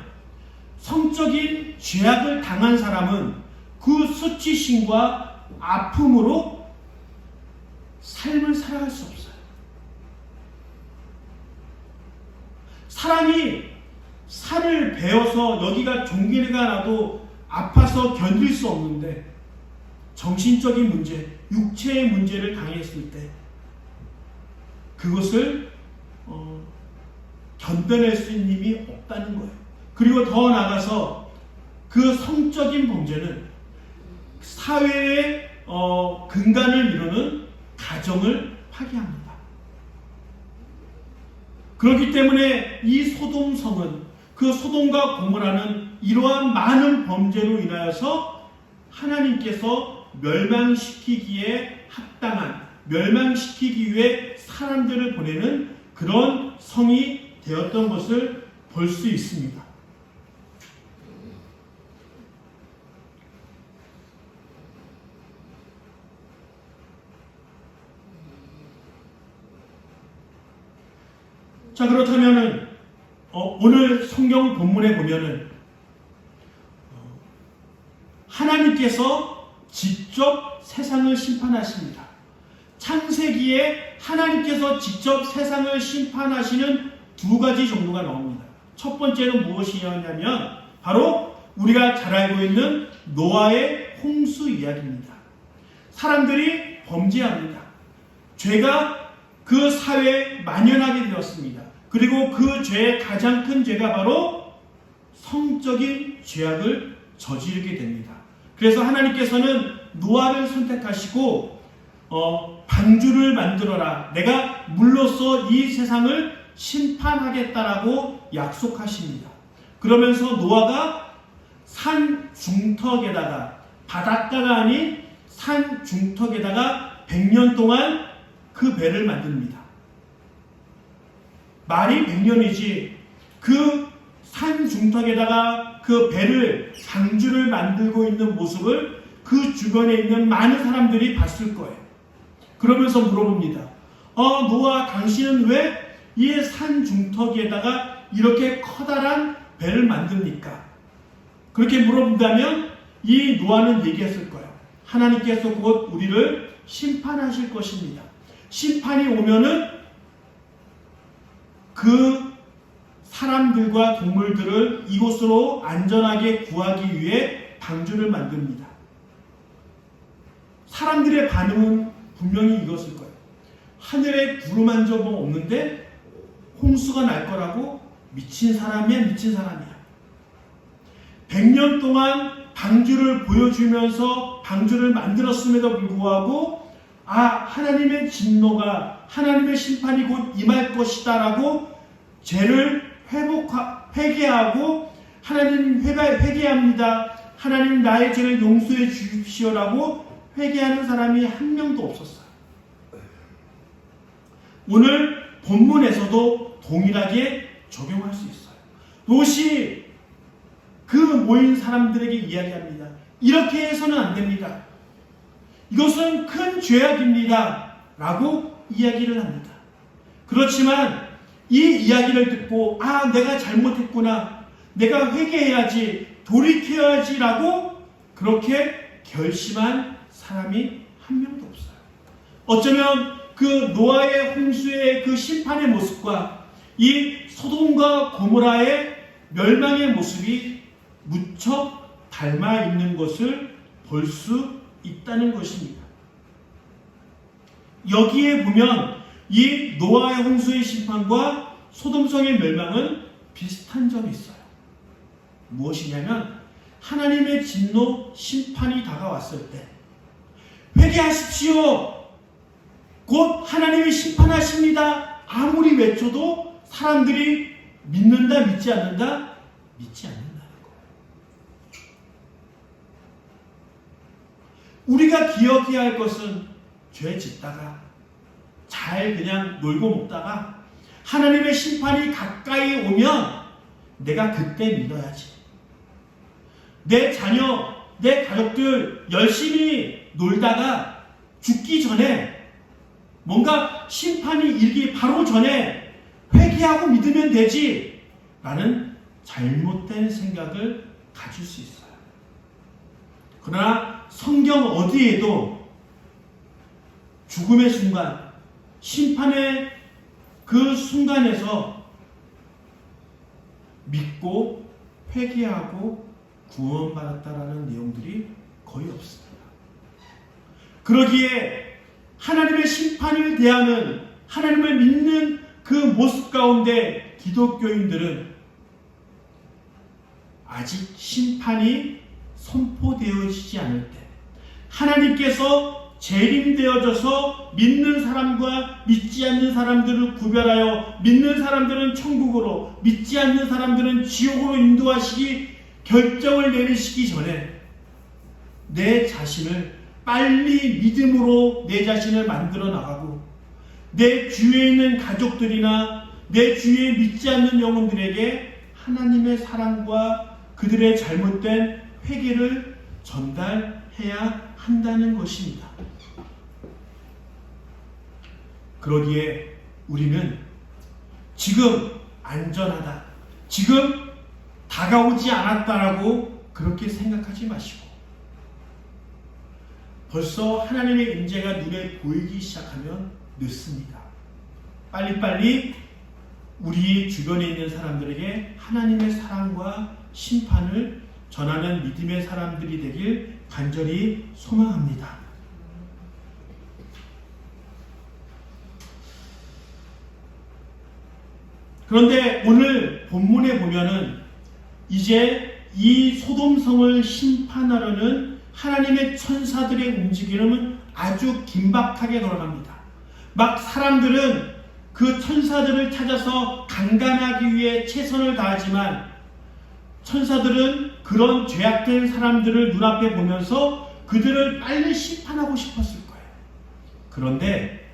성적인 죄악을 당한 사람은 그 수치심과 아픔으로 삶을 살아갈 수 없어요. 사람이 살을 베어서 여기가 종기가 나도 아파서 견딜 수 없는데 정신적인 문제, 육체의 문제를 당했을 때 그것을 견뎌낼 수 있는 힘이 없다는 거예요. 그리고 더 나아가서 그 성적인 범죄는 사회의 근간을 이루는 가정을 파괴합니다. 그렇기 때문에 이 소돔성은 그 소돔과 고모라는 이러한 많은 범죄로 인하여서 하나님께서 멸망시키기에 합당한, 멸망시키기 위해 사람들을 보내는 그런 성이 되었던 것을 볼 수 있습니다. 자, 그렇다면은 오늘 성경 본문에 보면은 하나님께서 직접 세상을 심판하십니다. 창세기에 하나님께서 직접 세상을 심판하시는 두 가지 정도가 나옵니다. 첫 번째는 무엇이었냐면 바로 우리가 잘 알고 있는 노아의 홍수 이야기입니다. 사람들이 범죄합니다. 죄가 그 사회에 만연하게 되었습니다. 그리고 그 죄의 가장 큰 죄가 바로 성적인 죄악을 저지르게 됩니다. 그래서 하나님께서는 노아를 선택하시고 방주를 만들어라. 내가 물로써 이 세상을 심판하겠다라고 약속하십니다. 그러면서 노아가 산 중턱에다가, 바닷가가 아닌 산 중턱에다가 100년 동안 그 배를 만듭니다. 말이 100년이지 그 산 중턱에다가 그 배를, 방주를 만들고 있는 모습을 그 주변에 있는 많은 사람들이 봤을 거예요. 그러면서 물어봅니다. 노아, 당신은 왜 이 산 중턱에다가 이렇게 커다란 배를 만듭니까? 그렇게 물어본다면 이 노아는 얘기했을 거예요. 하나님께서 곧 우리를 심판하실 것입니다. 심판이 오면은 그 사람들과 동물들을 이곳으로 안전하게 구하기 위해 방주를 만듭니다. 사람들의 반응은 분명히 이것일 거예요. 하늘에 구름 한 점 없는데 홍수가 날 거라고? 미친 사람이야, 미친 사람이야. 100년 동안 방주를 보여주면서 방주를 만들었음에도 불구하고 하나님의 진노가, 하나님의 심판이 곧 임할 것이다 라고 죄를 회개하고 하나님 회개합니다. 하나님 나의 죄를 용서해 주십시오라고 회개하는 사람이 한 명도 없었어요. 오늘 본문에서도 동일하게 적용할 수 있어요. 롯이 그 모인 사람들에게 이야기합니다. 이렇게 해서는 안 됩니다. 이것은 큰 죄악입니다. 라고 이야기를 합니다. 그렇지만 이 이야기를 듣고 내가 잘못했구나. 내가 회개해야지. 돌이켜야지 라고 그렇게 결심한 사람이 한 명도 없어요. 어쩌면 그 노아의 홍수의 그 심판의 모습과 이 소돔과 고모라의 멸망의 모습이 무척 닮아 있는 것을 볼 수 있다는 것입니다. 여기에 보면 이 노아의 홍수의 심판과 소돔성의 멸망은 비슷한 점이 있어요. 무엇이냐면 하나님의 진노 심판이 다가왔을 때 회개하십시오. 곧 하나님이 심판하십니다. 아무리 외쳐도 사람들이 믿는다, 믿지 않는다? 믿지 않는다는 거예요. 우리가 기억해야 할 것은 죄 짓다가 잘 그냥 놀고 먹다가 하나님의 심판이 가까이 오면 내가 그때 믿어야지. 내 자녀, 내 가족들 열심히 놀다가 죽기 전에 뭔가 심판이 일기 바로 전에 회개하고 믿으면 되지 라는 잘못된 생각을 가질 수 있어요. 그러나 성경 어디에도 죽음의 순간, 심판의 그 순간에서 믿고 회개하고 구원받았다라는 내용들이 거의 없습니다. 그러기에 하나님의 심판을 대하는 하나님을 믿는 그 모습 가운데 기독교인들은 아직 심판이 선포되어지지 않을 때 하나님께서 재림되어져서 믿는 사람과 믿지 않는 사람들을 구별하여 믿는 사람들은 천국으로 믿지 않는 사람들은 지옥으로 인도하시기 결정을 내리시기 전에 내 자신을 빨리 믿음으로 내 자신을 만들어 나가고 내 주위에 있는 가족들이나 내 주위에 믿지 않는 영혼들에게 하나님의 사랑과 그들의 잘못된 회개를 전달해야 한다는 것입니다. 그러기에 우리는 지금 안전하다, 지금 다가오지 않았다라고 그렇게 생각하지 마시고 벌써 하나님의 임재가 눈에 보이기 시작하면 늦습니다. 빨리빨리 우리 주변에 있는 사람들에게 하나님의 사랑과 심판을 전하는 믿음의 사람들이 되길 간절히 소망합니다. 그런데 오늘 본문에 보면은 이제 이 소돔성을 심판하려는 하나님의 천사들의 움직임은 아주 긴박하게 돌아갑니다. 막 사람들은 그 천사들을 찾아서 강간하기 위해 최선을 다하지만 천사들은 그런 죄악된 사람들을 눈앞에 보면서 그들을 빨리 심판하고 싶었을 거예요. 그런데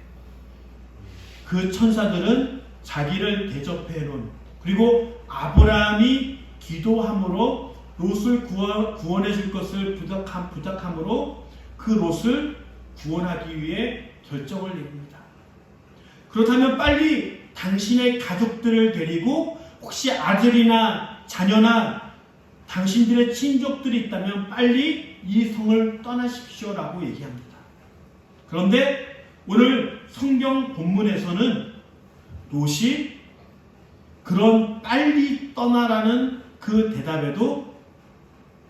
그 천사들은 자기를 대접해 놓은, 그리고 아브라함이 기도함으로 롯을 구원해 줄 것을 부탁함으로 그 롯을 구원하기 위해 결정을 내립니다. 그렇다면 빨리 당신의 가족들을 데리고 혹시 아들이나 자녀나 당신들의 친족들이 있다면 빨리 이 성을 떠나십시오라고 얘기합니다. 그런데 오늘 성경 본문에서는 롯이 그런 빨리 떠나라는 그 대답에도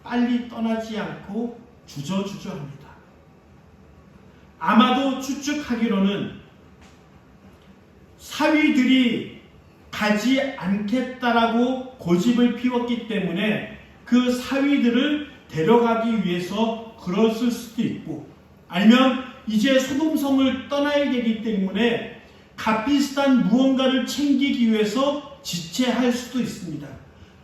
빨리 떠나지 않고 주저주저합니다. 아마도 추측하기로는 사위들이 가지 않겠다라고 고집을 피웠기 때문에 그 사위들을 데려가기 위해서 그랬을 수도 있고, 아니면 이제 소돔성을 떠나야 되기 때문에 값비싼 무언가를 챙기기 위해서 지체할 수도 있습니다.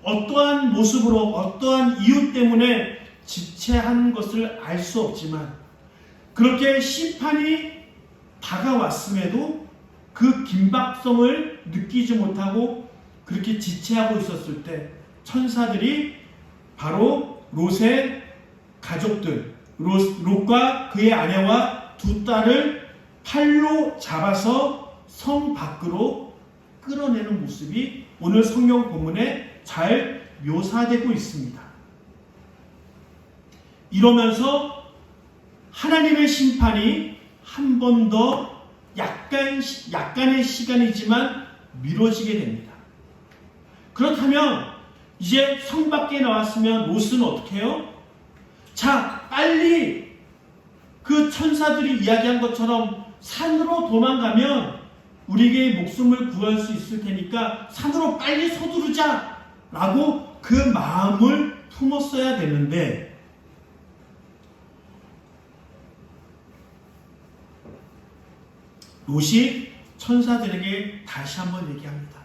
어떠한 모습으로 어떠한 이유 때문에 지체한 것을 알 수 없지만 그렇게 심판이 다가왔음에도 그 긴박성을 느끼지 못하고 그렇게 지체하고 있었을 때 천사들이 바로 롯의 가족들, 롯과 그의 아내와 두 딸을 팔로 잡아서 성 밖으로 끌어내는 모습이 오늘 성경 본문에 잘 묘사되고 있습니다. 이러면서 하나님의 심판이 한 번 더 약간의 시간이지만 미뤄지게 됩니다. 그렇다면 이제 성 밖에 나왔으면 롯은 어떻게 해요? 자, 빨리 그 천사들이 이야기한 것처럼 산으로 도망가면 우리에게 목숨을 구할 수 있을 테니까 산으로 빨리 서두르자 라고 그 마음을 품었어야 되는데 롯이 천사들에게 다시 한번 얘기합니다.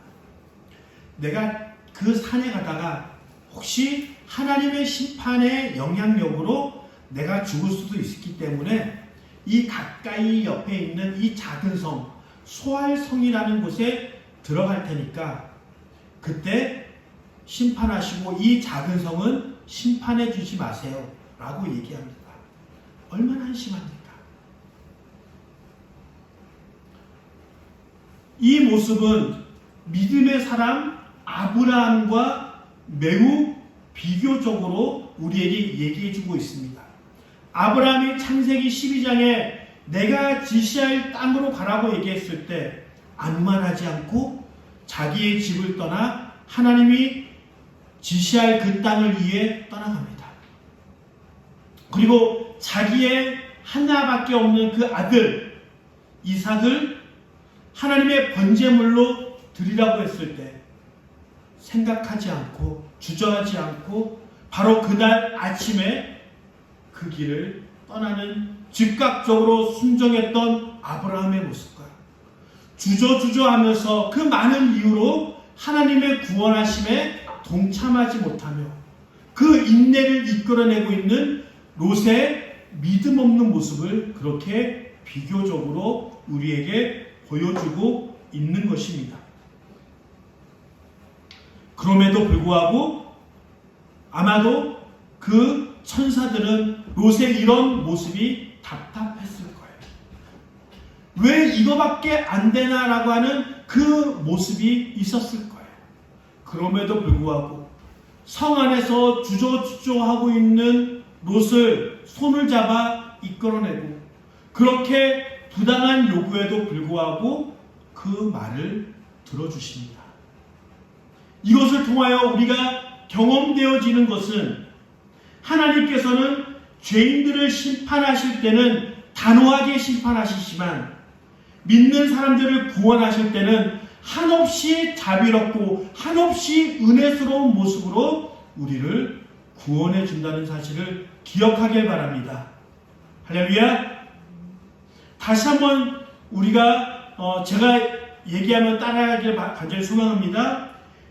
내가 그 산에 가다가 혹시 하나님의 심판의 영향력으로 내가 죽을 수도 있기 때문에 이 가까이 옆에 있는 이 작은 성, 소알성이라는 곳에 들어갈 테니까 그때 심판하시고 이 작은 성은 심판해 주지 마세요 라고 얘기합니다. 얼마나 한심합니까? 이 모습은 믿음의 사람 아브라함과 매우 비교적으로 우리에게 얘기해주고 있습니다. 아브라함이 창세기 12장에 내가 지시할 땅으로 가라고 얘기했을 때 아무만 하지 않고 자기의 집을 떠나 하나님이 지시할 그 땅을 위해 떠나갑니다. 그리고 자기의 하나밖에 없는 그 아들 이삭을 하나님의 번제물로 드리라고 했을 때 생각하지 않고 주저하지 않고 바로 그날 아침에 그 길을 떠나는 즉각적으로 순종했던 아브라함의 모습과 주저하면서 그 많은 이유로 하나님의 구원하심에 동참하지 못하며 그 인내를 이끌어내고 있는 롯의 믿음 없는 모습을 그렇게 비교적으로 우리에게 보여주고 있는 것입니다. 그럼에도 불구하고 아마도 그 천사들은 롯의 이런 모습이 답답했을 거예요. 왜 이거밖에 안 되나라고 하는 그 모습이 있었을 거예요. 그럼에도 불구하고 성 안에서 주저하고 있는 롯을 손을 잡아 이끌어내고 그렇게 부당한 요구에도 불구하고 그 말을 들어주십니다. 이것을 통하여 우리가 경험되어지는 것은 하나님께서는 죄인들을 심판하실 때는 단호하게 심판하시지만 믿는 사람들을 구원하실 때는 한없이 자비롭고 한없이 은혜스러운 모습으로 우리를 구원해 준다는 사실을 기억하길 바랍니다. 할렐루야. 다시 한번 우리가 제가 얘기하면 따라하길 간절히 소망합니다.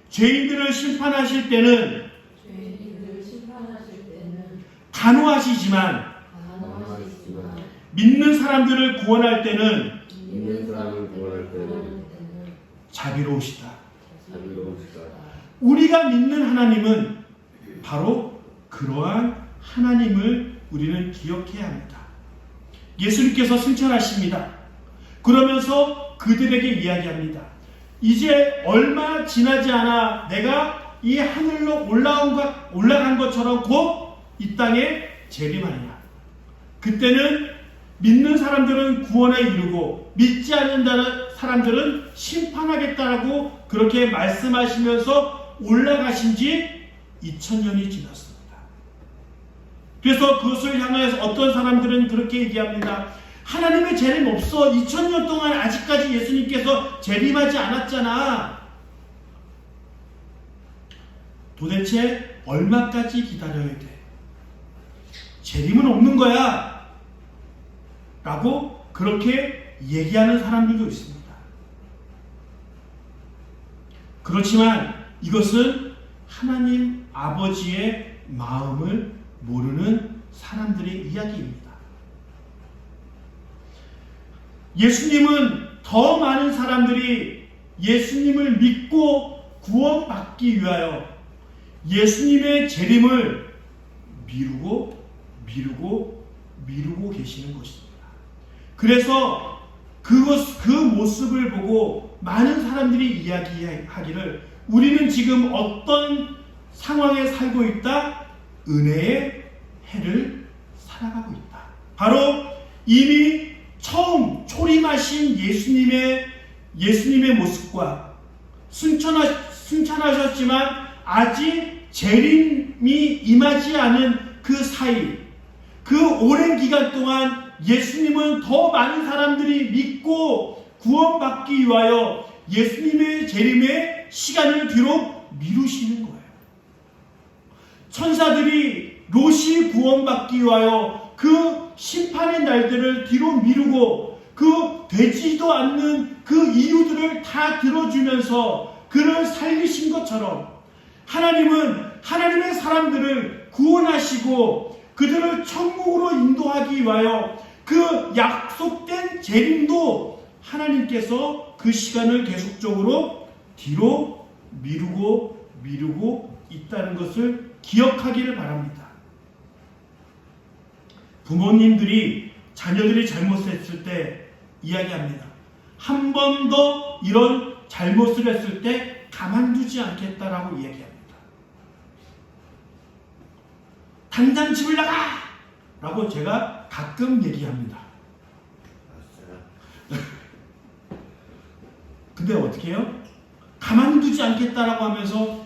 죄인들을 심판하실 때는 단호하시지만 믿는 사람들을 구원할 때는 자비로우시다. 우리가 믿는 하나님은 바로 그러한 하나님을 우리는 기억해야 합니다. 예수님께서 승천하십니다. 그러면서 그들에게 이야기합니다. 이제 얼마 지나지 않아 내가 이 하늘로 올라간 것처럼 곧 이 땅에 재림하리라. 그때는 믿는 사람들은 구원에 이르고 믿지 않는 사람들은 심판하겠다라고 그렇게 말씀하시면서 올라가신 지 2000년이 지났습니다. 그래서 그것을 향해서 어떤 사람들은 그렇게 얘기합니다. 하나님의 재림 없어. 2000년 동안 아직까지 예수님께서 재림하지 않았잖아. 도대체 얼마까지 기다려야 돼? 재림은 없는 거야. 라고 그렇게 얘기하는 사람들도 있습니다. 그렇지만 이것은 하나님 아버지의 마음을 모르는 사람들의 이야기입니다. 예수님은 더 많은 사람들이 예수님을 믿고 구원받기 위하여 예수님의 재림을 미루고 계시는 것입니다. 그래서 그 모습을 보고 많은 사람들이 이야기하기를 우리는 지금 어떤 상황에 살고 있다? 은혜의 해를 살아가고 있다. 바로 이미 처음 초림하신 예수님의 모습과 승천하셨지만 아직 재림이 임하지 않은 그 사이, 그 오랜 기간 동안 예수님은 더 많은 사람들이 믿고 구원받기 위하여 예수님의 재림의 시간을 뒤로 미루시는 거예요. 천사들이 롯이 구원받기 위하여 그 심판의 날들을 뒤로 미루고 그 되지도 않는 그 이유들을 다 들어주면서 그를 살리신 것처럼 하나님은 하나님의 사람들을 구원하시고 그들을 천국으로 인도하기 위하여 그 약속된 재림도 하나님께서 그 시간을 계속적으로 뒤로 미루고 있다는 것을 기억하기를 바랍니다. 부모님들이 자녀들이 잘못했을 때 이야기합니다. 한 번 더 이런 잘못을 했을 때 가만두지 않겠다라고 이야기합니다. 당장 집을 나가! 라고 제가 가끔 얘기합니다. 근데 어떻게 해요? 가만두지 않겠다라고 하면서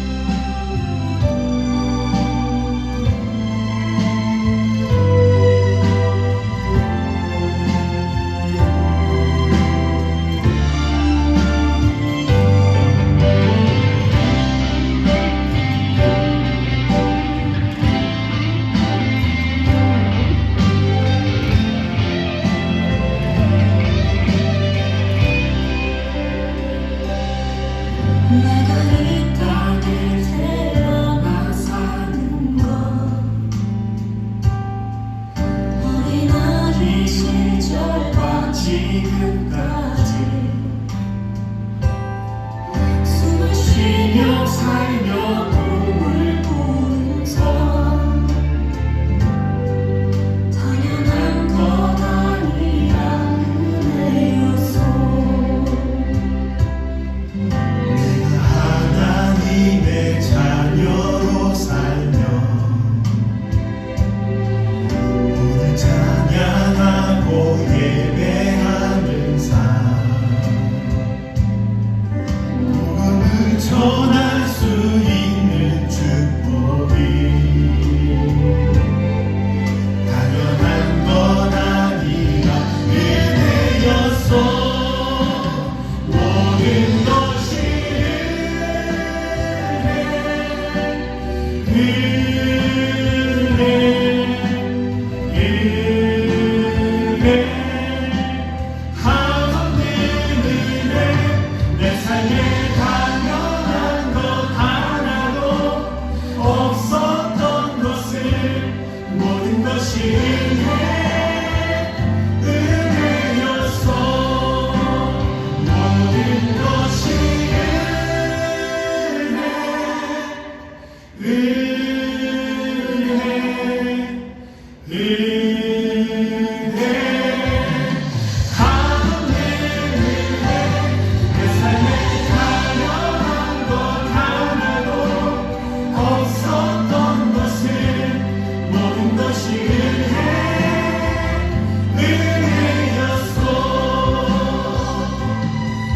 세상에 당연한 것 하나도 없었던 것을 모든 것이 은혜였어.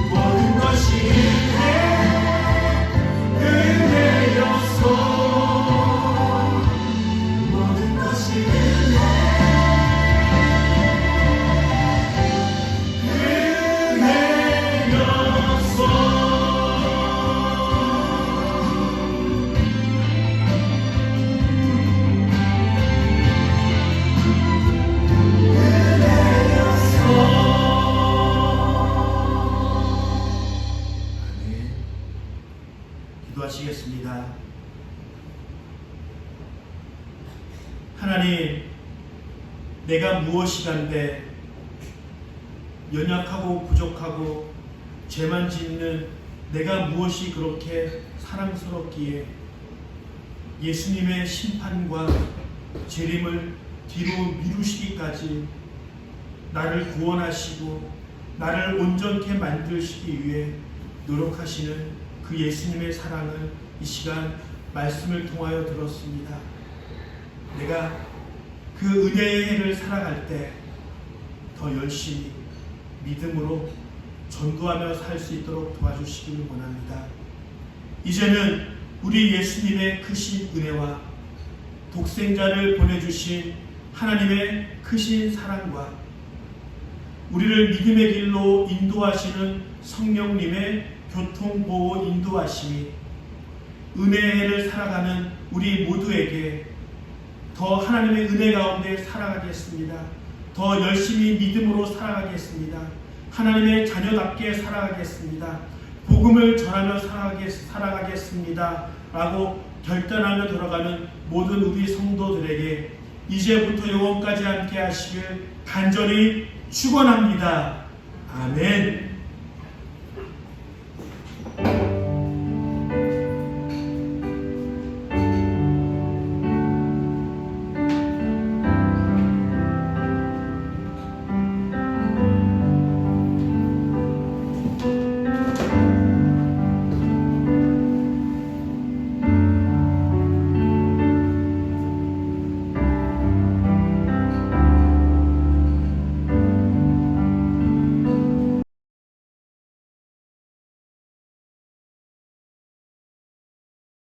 모든 것이 기도하시겠습니다. 하나님, 내가 무엇이간데 연약하고 부족하고 죄만 짓는 내가 무엇이 그렇게 사랑스럽기에 예수님의 심판과 재림을 뒤로 미루시기까지 나를 구원하시고 나를 온전케 만드시기 위해 노력하시는 그 예수님의 사랑을 이 시간 말씀을 통하여 들었습니다. 내가 그 은혜의 해를 살아갈 때 더 열심히 믿음으로 전도하며 살 수 있도록 도와주시기를 원합니다. 이제는 우리 예수님의 크신 은혜와 독생자를 보내주신 하나님의 크신 사랑과 우리를 믿음의 길로 인도하시는 성령님의 교통보호 인도하심이 은혜의 해를 살아가는 우리 모두에게 더 하나님의 은혜 가운데 살아가겠습니다. 더 열심히 믿음으로 살아가겠습니다. 하나님의 자녀답게 살아가겠습니다. 복음을 전하며 살아가겠습니다. 라고 결단하며 돌아가는 모든 우리 성도들에게 이제부터 영원까지 함께 하시길 간절히 축원합니다. 아멘.